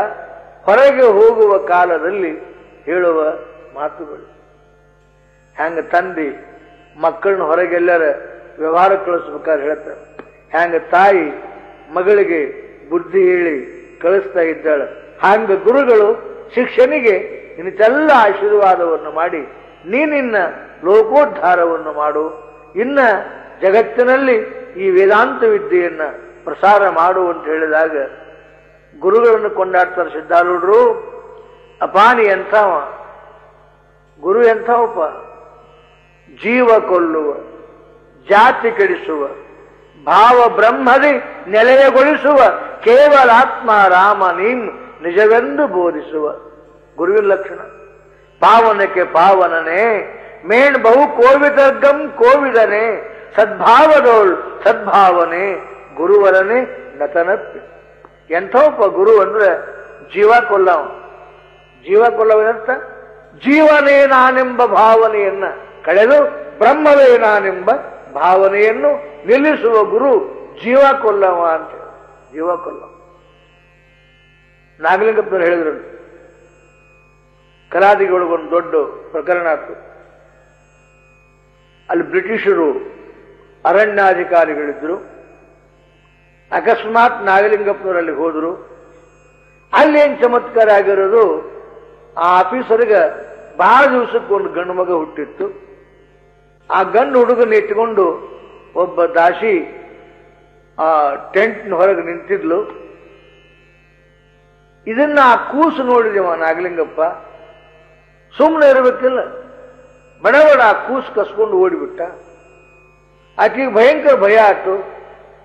ಹೊರಗೆ ಹೋಗುವ ಕಾಲದಲ್ಲಿ ಹೇಳುವ ಮಾತುಗಳು. ಹ್ಯಾಂಗ ತಂದೆ ಮಕ್ಕಳನ್ನ ಹೊರಗೆಲ್ಲರ ವ್ಯವಹಾರ ಕಳಿಸ್ಬೇಕಾದ್ರೆ ಹೇಳ್ತಾರೆ, ಹ್ಯಾಂಗ ತಾಯಿ ಮಗಳಿಗೆ ಬುದ್ಧಿ ಹೇಳಿ ಕಳಿಸ್ತಾ ಇದ್ದಾಳ, ಹಂಗ ಗುರುಗಳು ಶಿಷ್ಯನಿಗೆ ಇನ್ನೆಲ್ಲ ಆಶೀರ್ವಾದವನ್ನು ಮಾಡಿ ನೀನಿನ್ನ ಲೋಕೋದ್ಧಾರವನ್ನು ಮಾಡು, ಇನ್ನ ಜಗತ್ತಿನಲ್ಲಿ ಈ ವೇದಾಂತ ವಿದ್ಯೆಯನ್ನ ಪ್ರಸಾರ ಮಾಡು ಅಂತ ಹೇಳಿದಾಗ ಗುರುಗಳನ್ನು ಕೊಂಡಾಡ್ತಾರೆ ಸಿದ್ಧಾರೂಢರು. ಅಪಾನಿ ಎಂಥವ ಗುರು, ಎಂಥವಪ್ಪ? ಜೀವ ಕೊಲ್ಲುವ, ಜಾತಿ ಕೆಡಿಸುವ, ಭಾವ ಬ್ರಹ್ಮದಿ ನೆಲೆಯಗೊಳಿಸುವ ಕೇವಲ ಆತ್ಮ ರಾಮ ನೀನು ನಿಜವೆಂದು ಬೋಧಿಸುವ ಗುರುವಿನ ಲಕ್ಷಣ. ಪಾವನಕ್ಕೆ ಪಾವನನೇ ಮೇಣ್ ಬಹು ಕೋವಿದರ್ಗಂ ಕೋವಿದನೆ ಸದ್ಭಾವದೋಳ್ ಸದ್ಭಾವನೆ ಗುರುವರನೆ ನತನಪ್ಪಿ. ಎಂಥವಪ್ಪ ಗುರು ಅಂದ್ರೆ ಜೀವ ಕೊಲ್ಲವ. ಜೀವ ಕೊಲ್ಲವನಂತ ಜೀವನೇ ನಾನೆಂಬ ಭಾವನೆಯನ್ನ ಕಳೆದು ಬ್ರಹ್ಮವೇ ನಾನೆಂಬ ಭಾವನೆಯನ್ನು ನಿಲ್ಲಿಸುವ ಗುರು ಜೀವ ಕೊಲ್ಲವ ಅಂತ. ಜೀವ ಕೊಲ್ಲವ ನಾಗಲಿಂಗಪ್ಪನವರು ಹೇಳಿದ್ರು. ಕಲಾದಿಗೊಳಗೊಂದು ದೊಡ್ಡ ಪ್ರಕರಣ ಆಯ್ತು. ಅಲ್ಲಿ ಬ್ರಿಟಿಷರು ಅರಣ್ಯಾಧಿಕಾರಿಗಳಿದ್ರು. ಅಕಸ್ಮಾತ್ ನಾಗಲಿಂಗಪ್ಪನವರಲ್ಲಿ ಹೋದ್ರು. ಅಲ್ಲಿ ಏನ್ ಚಮತ್ಕಾರ ಆಗಿರೋದು, ಆ ಆಫೀಸರ್ಗೆ ಬಹಳ ದಿವಸಕ್ಕೊಂದು ಗಂಡು ಮಗ ಹುಟ್ಟಿತ್ತು. ಆ ಗಂಡು ಹುಡುಗನ ಇಟ್ಕೊಂಡು ಒಬ್ಬ ದಾಸಿ ಆ ಟೆಂಟ್ ಹೊರಗೆ ನಿಂತಿದ್ಲು. ಇದನ್ನ ಆ ಕೂಸು ನೋಡಿದೆವ ನಾಗಲಿಂಗಪ್ಪ, ಸುಮ್ಮನೆ ಇರಬೇಕಿಲ್ಲ, ಬಡ ಬಡ ಆ ಕೂಸು ಕಸ್ಕೊಂಡು ಓಡಿಬಿಟ್ಟ. ಆಕೆಗೆ ಭಯಂಕರ ಭಯ ಆಯ್ತು.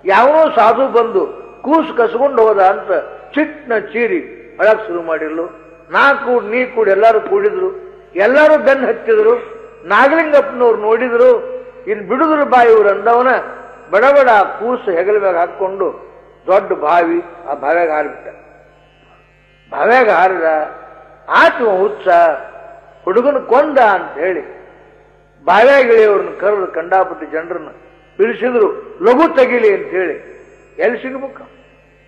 ಯಾವನೋ ಸಾಧು ಬಂದು ಕೂಸು ಕಸ್ಕೊಂಡು ಹೋದ ಅಂತ ಚಿಟ್ನ ಚೀರಿ ಅಳಕ್ ಶುರು ಮಾಡಿರ್ಲು. ನಾ ಕೂಡ ನೀ ಕೂಡ ಎಲ್ಲರೂ ಕೂಡಿದ್ರು, ಎಲ್ಲರೂ ಬೆನ್ನು ಹತ್ತಿದ್ರು. ನಾಗಲಿಂಗಪ್ಪನವ್ರು ನೋಡಿದ್ರು, ಇನ್ ಬಿಡುದ್ರು ಬಾಯಿ ಇವ್ರು ಅಂದವನ ಬಡ ಬಡ ಆ ಕೂಸು ಹೆಗಲ ಮ್ಯಾಗ ಹಾಕೊಂಡು ದೊಡ್ಡ ಬಾವಿ, ಆ ಬಾವ್ಯಾಗ ಹಾರಿಬಿಟ್ಟ. ಬಾವ್ಯಾಗ ಹಾರಿದ ಆತು ಹುಚ್ಚ, ಹುಡುಗನ ಕೊಂದ ಅಂತ ಹೇಳಿ ಬಾವ್ಯಾಗಿಳಿಯವ್ರನ್ನ ಕರೆದು ಕಂಡಾಪಟ್ಟಿ ಜನರನ್ನ ಬಿಡಿಸಿದ್ರು, ಲಘು ತೆಗಿಲಿ ಅಂತ ಹೇಳಿ. ಎಲ್ಲಿ ಸಿಗ್ಬೇಕು?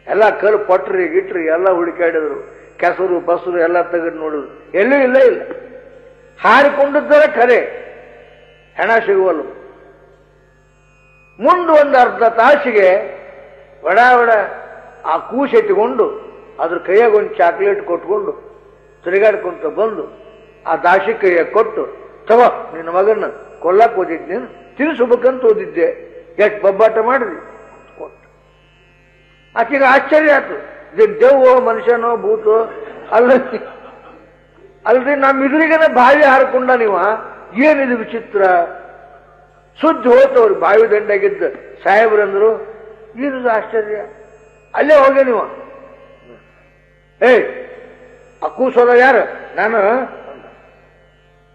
ಎಲ್ಲ ಕರು ಪಟ್ರಿ ಗಿಟ್ರಿ ಎಲ್ಲ ಹುಡುಕಾಡಿದ್ರು, ಕೆಸರು ಬಸರು ಎಲ್ಲ ತೆಗೆದು ನೋಡಿದ್ರು, ಎಲ್ಲೂ ಇಲ್ಲ. ಹಾರಿಕೊಂಡಿದ್ದರೆ ಖರೆ, ಹೆಣ ಸಿಗುವಲ್ಲ. ಮುಂದೆ ಒಂದು ಅರ್ಧ ತಾಸಿಗೆ ಬಡ ಬಡ ಆ ಕೂಸು ಎತ್ತಿಕೊಂಡು ಅದ್ರ ಕೈಯಾಗ ಒಂದು ಚಾಕ್ಲೇಟ್ ಕೊಟ್ಕೊಂಡು ತಿರುಗಾಡ್ಕೊಂತ ಬಂದು ಆ ದಾಸಿ ಕೈಯಾಗ ಕೊಟ್ಟು, ತಗೋ ನಿನ್ನ ಮಗನ್ನ ಕೊಲ್ಲಕ್ಕೆ ಓದಿದ್ ನೀನು, ತಿನ್ನಿಸ್ಬೇಕಂತ ಓದಿದ್ದೆ, ಎಷ್ಟು ಬಬ್ಬಾಟ ಮಾಡಿದ್ವಿ ಕೊಟ್ಟು. ಆಕೆಗೆ ಆಶ್ಚರ್ಯ ಆಯ್ತು, ಇದೇನು ದೇವೋ ಮನುಷ್ಯನೋ ಭೂತೋ ಅಲ್ರಿ, ನಮ್ಮ ಇದ್ರಿಗೇನೆ ಬಾವಿ ಹಾರ್ಕೊಂಡ ನೀವ, ಏನಿದು ವಿಚಿತ್ರ. ಸುದ್ದಿ ಹೋತವ್ರು ಬಾವಿ ದಂಡಾಗಿದ್ದ ಸಾಹೇಬ್ರಂದ್ರು, ಇದು ಆಶ್ಚರ್ಯ. ಅಲ್ಲೇ ಹೋಗಿ ನೀವು, ಆ ಕೂಸೋದ ಯಾರು? ನಾನು.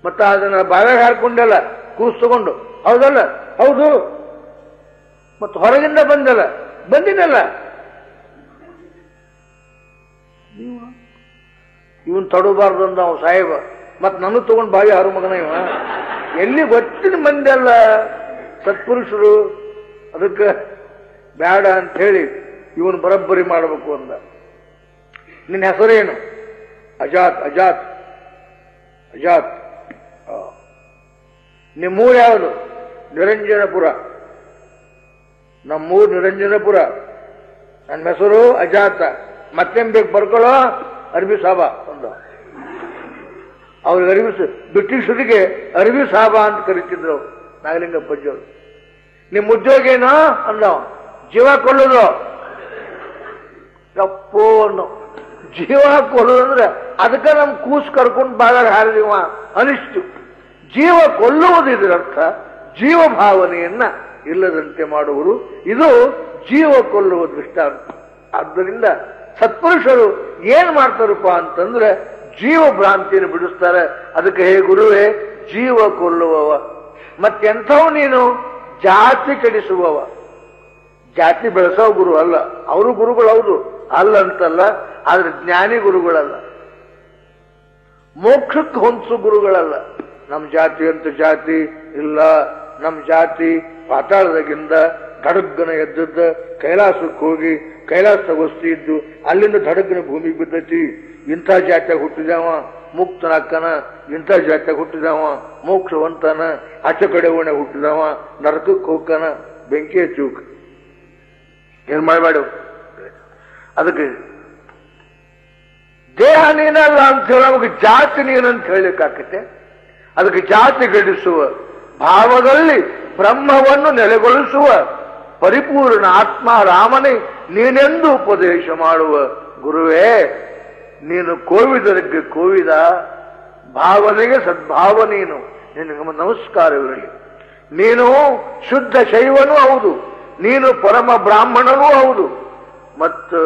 ಮತ್ತ ಅದನ್ನ ಬಾವ್ಯಾಗ ಹಾರ್ಕೊಂಡೆಲ್ಲ ಕೂಸು ತಗೊಂಡು, ಹೌದಲ್ಲ? ಹೌದು. ಮತ್ತು ಹೊರಗಿಂದ ಬಂದಲ್ಲ? ಬಂದಿನಲ್ಲ. ಇವನ್ ತಡಬಾರ್ದು ಅಂದ ಅವ ಸಾಹೇಬ. ಮತ್ ನಾನು ತಗೊಂಡು ಬಾವಿ ಹಾರು ಮಗನ ಇವ. ಎಲ್ಲಿ ಗೊತ್ತಿನ ಮಂದಿ ಅಲ್ಲ ಸತ್ಪುರುಷರು, ಅದಕ್ಕೆ ಬೇಡ ಅಂತ ಹೇಳಿ ಇವನು ಬರಬ್ಬರಿ ಮಾಡಬೇಕು ಅಂದ. ನಿನ್ನ ಹೆಸರೇನು? ಅಜಾತ್. ಅಜಾತ್ ಅಜಾತ್. ನಿಮ್ಮೂರು ಯಾವುದು? ನಿರಂಜನಪುರ. ನಮ್ಮೂರು ನಿರಂಜನಪುರ. ನನ್ನ ಹೆಸರು ಅಜಾತ. ಮತ್ತೇನ್ ಬೇಕು ಬರ್ಕೊಳ್ಳೋ? ಅರಬಿ ಸಾಬ ಅಂದ. ಅವ್ರಿಗೆ ಬ್ರಿಟಿಷರಿಗೆ ಅರಬಿ ಸಾಬ ಅಂತ ಕರೀತಿದ್ರು ನಾಗಲಿಂಗಪ್ಪಜ್ಜವರು. ನಿಮ್ಮ ಉದ್ಯೋಗ ಏನೋ ಅಂದವ. ಜೀವ ಕೊಲ್ಲೋದು. ಯಪ್ಪೋ ಅನ್ನೋ, ಜೀವ ಕೊಲ್ಲೋದಂದ್ರೆ ಅದಕ್ಕೆ ನಮ್ ಕೂಸು ಕರ್ಕೊಂಡು ಬಾಳಾಗ ಹಾರಿದೀವ ಅನಿಸ್ತು. ಜೀವ ಕೊಲ್ಲುವುದು ಇದರರ್ಥ ಜೀವ ಭಾವನೆಯನ್ನ ಇಲ್ಲದಂತೆ ಮಾಡುವರು. ಇದು ಜೀವ ಕೊಲ್ಲುವ ದೃಷ್ಟಾಂತ. ಆದ್ದರಿಂದ ಸತ್ಪುರುಷರು ಏನ್ ಮಾಡ್ತಾರಪ್ಪ ಅಂತಂದ್ರೆ ಜೀವ ಭ್ರಾಂತಿಯನ್ನು ಬಿಡಿಸ್ತಾರೆ. ಅದಕ್ಕೆ ಹೇ ಗುರುವೇ, ಜೀವ ಕೊಲ್ಲುವವ. ಮತ್ತೆಂಥವು ನೀನು? ಜಾತಿ ಕೆಡಿಸುವವ. ಜಾತಿ ಬೆಳೆಸೋ ಗುರು ಅಲ್ಲ. ಅವರು ಗುರುಗಳು ಹೌದು, ಅಲ್ಲ ಅಂತಲ್ಲ, ಆದ್ರೆ ಜ್ಞಾನಿ ಗುರುಗಳಲ್ಲ. ಮೋಕ್ಷಕ್ಕೆ ಹೊಂದಿಸೋ ಗುರುಗಳಲ್ಲ. ನಮ್ಮ ಜಾತಿ ಅಂತ ಜಾತಿ ಇಲ್ಲ. ನಮ್ಮ ಜಾತಿ ಪಾತಾಳದಾಗಿಂದ ಧಡಗ್ಗನ ಎದ್ದದ್ದ ಕೈಲಾಸಕ್ಕೆ ಹೋಗಿ ಕೈಲಾಸ ವಸ್ತಿ ಇದ್ದು ಅಲ್ಲಿಂದ ಧಡಗ್ಗನ ಭೂಮಿಗೆ ಬಿದ್ದೈತಿ. ಇಂಥ ಜಾತಿಯಾಗ ಹುಟ್ಟಿದವ ಮುಕ್ತನಾಕ್ಕನ, ಇಂಥ ಜಾತಿಯಾಗ ಹುಟ್ಟಿದವ ಮೋಕ್ಷವಂತನ, ಆಚ ಕಡೆ ಓಣೆ ಹುಟ್ಟಿದವ ನರಕಕ್ಕೆ ಹೋಗ್ಕನ, ಬೆಂಕಿ ಹಚ್ಚುಕ್ ಏನ್ ಮಾಡಬೇಡ. ಅದಕ್ಕೆ ದೇಹ ನೀನಲ್ಲ ಅಂತ ಹೇಳಿ ಅವಾಗ ಜಾತಿ ನೀನಂತ ಹೇಳಲಿಕ್ಕಾಕತ್ತೆ. ಅದಕ್ಕೆ ಜಾತಿ ಗಡಿಸುವ ಭಾವದಲ್ಲಿ ಬ್ರಹ್ಮವನ್ನು ನೆಲೆಗೊಳಿಸುವ ಪರಿಪೂರ್ಣ ಆತ್ಮ ರಾಮನೇ ನೀನೆಂದು ಉಪದೇಶ ಮಾಡುವ ಗುರುವೇ. ನೀನು ಕೋವಿದರಿಗೆ ಕೋವಿದ, ಭಾವನೆಗೆ ಸದ್ಭಾವ ನೀನು. ನಿನಗೆ ನಮಸ್ಕಾರವಿರಲಿ. ನೀನು ಶುದ್ಧ ಶೈವನೂ ಹೌದು, ನೀನು ಪರಮ ಬ್ರಾಹ್ಮಣನೂ ಹೌದು. ಮತ್ತು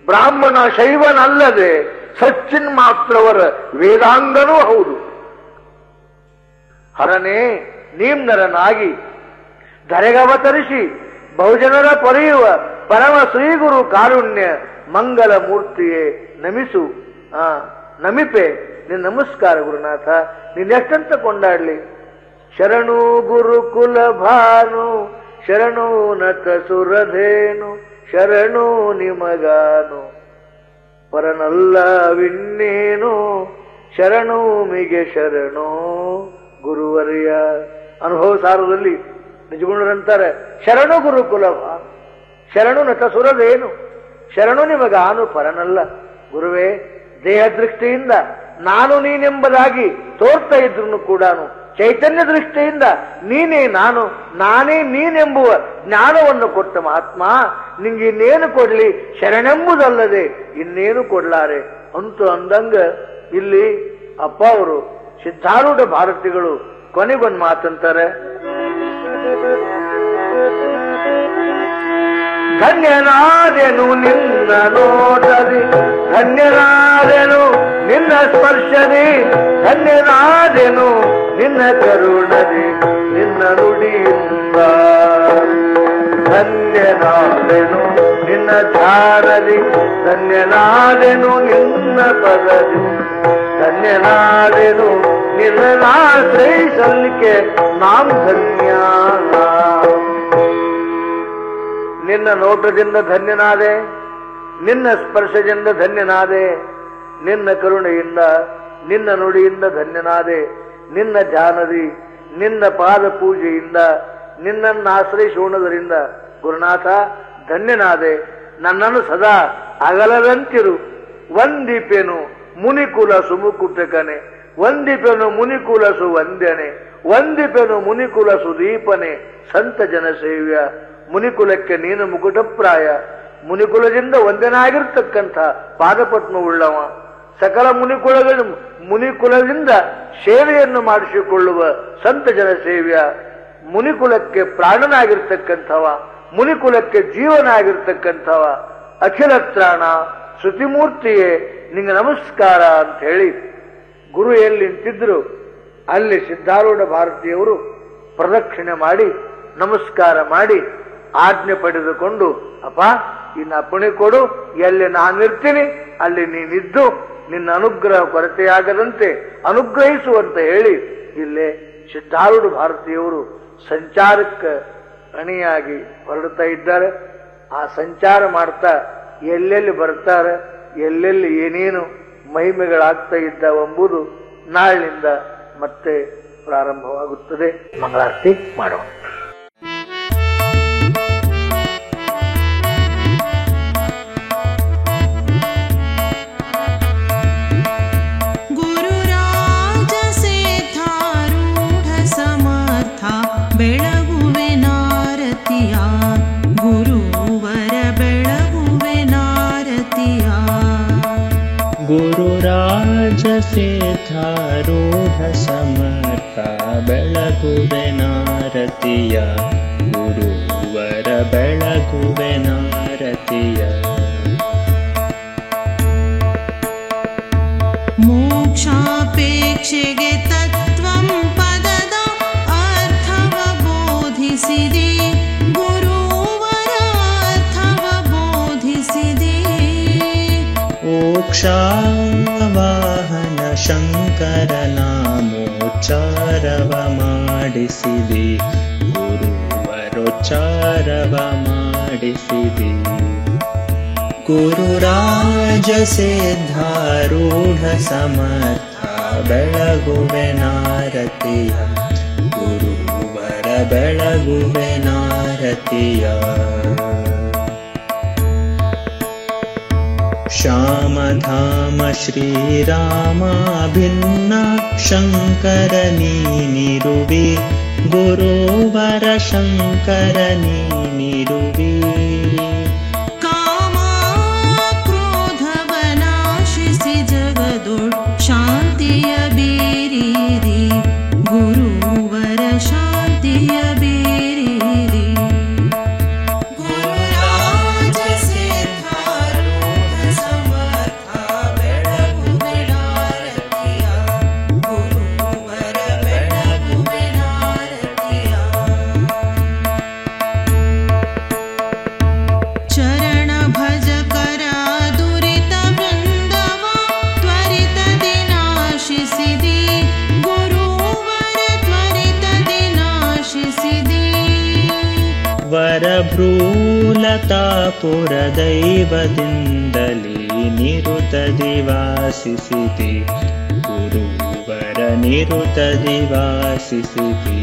ಬ್ರಾಹ್ಮಣ ಶೈವನಲ್ಲದೆ ಸಚ್ಚಿನ್ ಮಾತ್ರವರ ವೇದಾಂಗನೂ ಹೌದು. ಹರನೇ, ನೀಮ್ನರನಾಗಿ ಧರೆಗವತರಿಸಿ ಬಹುಜನರ ಪೊರೆಯುವ ಪರಮ ಶ್ರೀಗುರು ಕಾರುಣ್ಯ ಮಂಗಲ ಮೂರ್ತಿಯೇ ನಮಿಸು. ನಮಿಪೆ ನಿನ್ನ ನಮಸ್ಕಾರ ಗುರುನಾಥ. ನೀನೆಷ್ಟಂತ ಕೊಂಡಾಡ್ಲಿ. ಶರಣು ಗುರುಕುಲ ಭಾನು, ಶರಣು ನತ ಸುರಧೇನು, ಶರಣು ನಿಮಗಾನು ಪರನಲ್ಲವಿನ್ನೇನು, ಶರಣು ಮಿಗೆ ಶರಣು ಗುರುವರ್ಯ. ಅನುಭವ ಸಾರದಲ್ಲಿ ನಿಜಗುಣರಂತಾರೆ, ಶರಣು ಗುರುಕುಲ ಭಾನು, ಶರಣು ನತ ಸುರಧೇನು, ಶರಣು ನಿಮಗಾನು ಪರನಲ್ಲ. ಗುರುವೇ, ದೇಹ ದೃಷ್ಟಿಯಿಂದ ನಾನು ನೀನೆಂಬುದಾಗಿ ತೋರ್ತಾ ಇದ್ರು ಕೂಡ ಚೈತನ್ಯ ದೃಷ್ಟಿಯಿಂದ ನೀನೇ ನಾನು, ನಾನೇ ನೀನೆಂಬುವ ಜ್ಞಾನವನ್ನು ಕೊಟ್ಟ ಮಹಾತ್ಮ ನಿಂಗೆ ಇನ್ನೇನು ಕೊಡ್ಲಿ, ಶರಣೆಂಬುದಲ್ಲದೆ ಇನ್ನೇನು ಕೊಡ್ಲಾರೆ ಅಂತೂ ಅಂದಂಗ ಇಲ್ಲಿ ಅಪ್ಪ ಅವರು ಸಿದ್ಧಾರೂಢ ಭಾರತಿಗಳು ಕೊನೆಗೊಂದು ಮಾತಂತಾರೆ. ಧನ್ಯನಾದೆನು ನಿನ್ನ ನೋಟದಿ, ಧನ್ಯನಾದೆನು ನಿನ್ನ ಸ್ಪರ್ಶದಿ, ಧನ್ಯನಾದೆನು ನಿನ್ನ ಕರುಣದಿ, ನಿನ್ನ ನುಡಿಯಿಂದ ಧನ್ಯನಾದೆನು ನಿನ್ನ ಧ್ಯಾನದಿ, ಧನ್ಯನಾದೆನು ನಿನ್ನ ಪದದಿ, ಧನ್ಯನಾದೆನು ನಿನ್ನ ಆಶ್ರಯಿಸಲಿಕ್ಕೆ ನಾಂ ಧನ್ಯ. ನಿನ್ನ ನೋಟದಿಂದ ಧನ್ಯನಾದೆ, ನಿನ್ನ ಸ್ಪರ್ಶದಿಂದ ಧನ್ಯನಾದೆ, ನಿನ್ನ ಕರುಣೆಯಿಂದ ನಿನ್ನ ನುಡಿಯಿಂದ ಧನ್ಯನಾದೆ, ನಿನ್ನ ಧ್ಯಾನದಿ ನಿನ್ನ ಪಾದ ಪೂಜೆಯಿಂದ ನಿನ್ನನ್ನು ಆಶ್ರಯಿಸೋಣದರಿಂದ ಗುರುನಾಥ ಧನ್ಯನಾದೆ. ನನ್ನನ್ನು ಸದಾ ಅಗಲದಂತಿರು. ವಂದಿಪೆನು ಮುನಿಕುಲ ಸುಮುಕುಟಕನೆ, ವಂದಿಪೆನು ಮುನಿಕುಲ ಸುವಂದ್ಯನೆ, ವಂದಿಪೆನು ಮುನಿಕುಲ ಸುದೀಪನೆ, ಸಂತ ಜನ ಸೇವ್ಯ. ಮುನಿಕುಲಕ್ಕೆ ನೀನು ಮುಕುಟಪ್ರಾಯ, ಮುನಿಕುಲದಿಂದ ವಂದನಾಗಿರ್ತಕ್ಕಂಥ ಪಾದಪದ್ಮ ಉಳ್ಳವ, ಸಕಲ ಮುನಿಕುಲದಿಂದ ಸೇವೆಯನ್ನು ಮಾಡಿಸಿಕೊಳ್ಳುವ ಸಂತ ಜನ ಸೇವ್ಯ, ಮುನಿಕುಲಕ್ಕೆ ಪ್ರಾಣನಾಗಿರ್ತಕ್ಕಂಥವ, ಮುನಿಕುಲಕ್ಕೆ ಜೀವನಾಗಿರ್ತಕ್ಕಂಥವ, ಅಖಿಲ ತ್ರಾಣ ಶ್ರುತಿಮೂರ್ತಿಯೇ ನಿಂಗೆ ನಮಸ್ಕಾರ ಅಂತ ಹೇಳಿ ಗುರು ಎಲ್ಲಿ ನಿಂತಿದ್ರು ಅಲ್ಲಿ ಸಿದ್ಧಾರೂಢ ಭಾರತೀಯವರು ಪ್ರದಕ್ಷಿಣೆ ಮಾಡಿ ನಮಸ್ಕಾರ ಮಾಡಿ ಆಜ್ಞೆ ಪಡೆದುಕೊಂಡು, ಅಪ್ಪ ಇನ್ನು ಅಪ್ಪಣೆ ಕೊಡು, ಎಲ್ಲಿ ನಾನಿರ್ತೀನಿ ಅಲ್ಲಿ ನೀನಿದ್ದು ನಿನ್ನ ಅನುಗ್ರಹ ಕೊರತೆಯಾಗದಂತೆ ಅನುಗ್ರಹಿಸುವಂತ ಹೇಳಿ ಇಲ್ಲೇ ಸಿದ್ಧಾರೂಢ ಭಾರತೀಯವರು ಸಂಚಾರಕ್ಕೆ ಅಣಿಯಾಗಿ ಹೊರಡ್ತಾ ಇದ್ದಾರೆ. ಆ ಸಂಚಾರ ಮಾಡ್ತಾ ಎಲ್ಲೆಲ್ಲಿ ಬರ್ತಾರೆ, ಎಲ್ಲೆಲ್ಲಿ ಏನೇನು ಮಹಿಮೆಗಳಾಗ್ತಾ ಇದ್ದಾವೆಂಬುದು ನಾಳಿನಿಂದ ಮತ್ತೆ ಪ್ರಾರಂಭವಾಗುತ್ತದೆ. ಮಂಗಳಾರತಿ ಮಾಡೋಣ. ಬೆಳಗುವೆ ನಾರತಿಯ ಗುರುವರ ಬೆಳಗುವೆ ನಾರತಿಯ, ಗುರುರಾಜ ಸಿದ್ಧಾರೂಢ ಸಮರ್ಥ ಬೆಳಗುವೆ ನಾರತಿಯ, ಗುರುವರ ಬೆಳಗುವೆ ನಾರತಿಯ. ಮೋಕ್ಷಾಪೇಕ್ಷೆಗೆ ತತ್ವಂ ಪದದ ಅರ್ಥವ ಬೋಧಿಸಿದೆ, ಗುರುವರ ಅರ್ಥವ ಬೋಧಿಸಿದೆ. ಮೋಕ್ಷವಾಹನ ಶಂಕರ ನಾಮೋಚ್ಚಾರವ ಮಾಡಿಸಿದೆ, ಗುರುವರೋಚ್ಚಾರವ ಮಾಡಿಸಿದೆ. ಗುರುರಾಜ ಸಿದ್ಧಾರೂಢ ಸಮರ್ಥ ಬೆಳಗುವೆ ನಾರತಿಯ, ಗುರುವರ ಬೆಳಗುವೆ ನಾರತಿಯ. ಶ್ಯಾಮಧಾಮ ಶ್ರೀರಾಮ ಭಿನ್ನ ಶಂಕರ ನೀನಿರುವೆ, ಗುರುವರ ಶಂಕರ ನೀನಿರುವೆ. ಶಾಂತಿಯ ಬೀರಿರಿ, ಗುರುವರ ಶಾಂತಿಯ ಬೀರಿರಿ. ಗುರುರಾಜ ಸಿದ್ಧಾರೂಢ ಸಮರ್ಥ ಬೆಳಗುವೆ ನಾರತಿಯ, ಗುರುವರ ಬೆಳಗುವೆ ನಾರತಿಯ. ಚರಣ ಭಜಕರ ದುರಿತ ವೃಂದವ ತ್ವರಿತದಿ ನಾಶಿಸಿದೆ, ಗುರುವರ ತ್ವರಿತದಿ ನಾಶಿಸಿದೆ. ವರಭ್ರೂಲತಾಪುರ ದೈವದಿಂದಲೇ ನಿರುತದಿ ವಾಸಿಸಿದೆ, ಗುರುವರ ನಿರುತದಿ ವಾಸಿಸಿದೆ.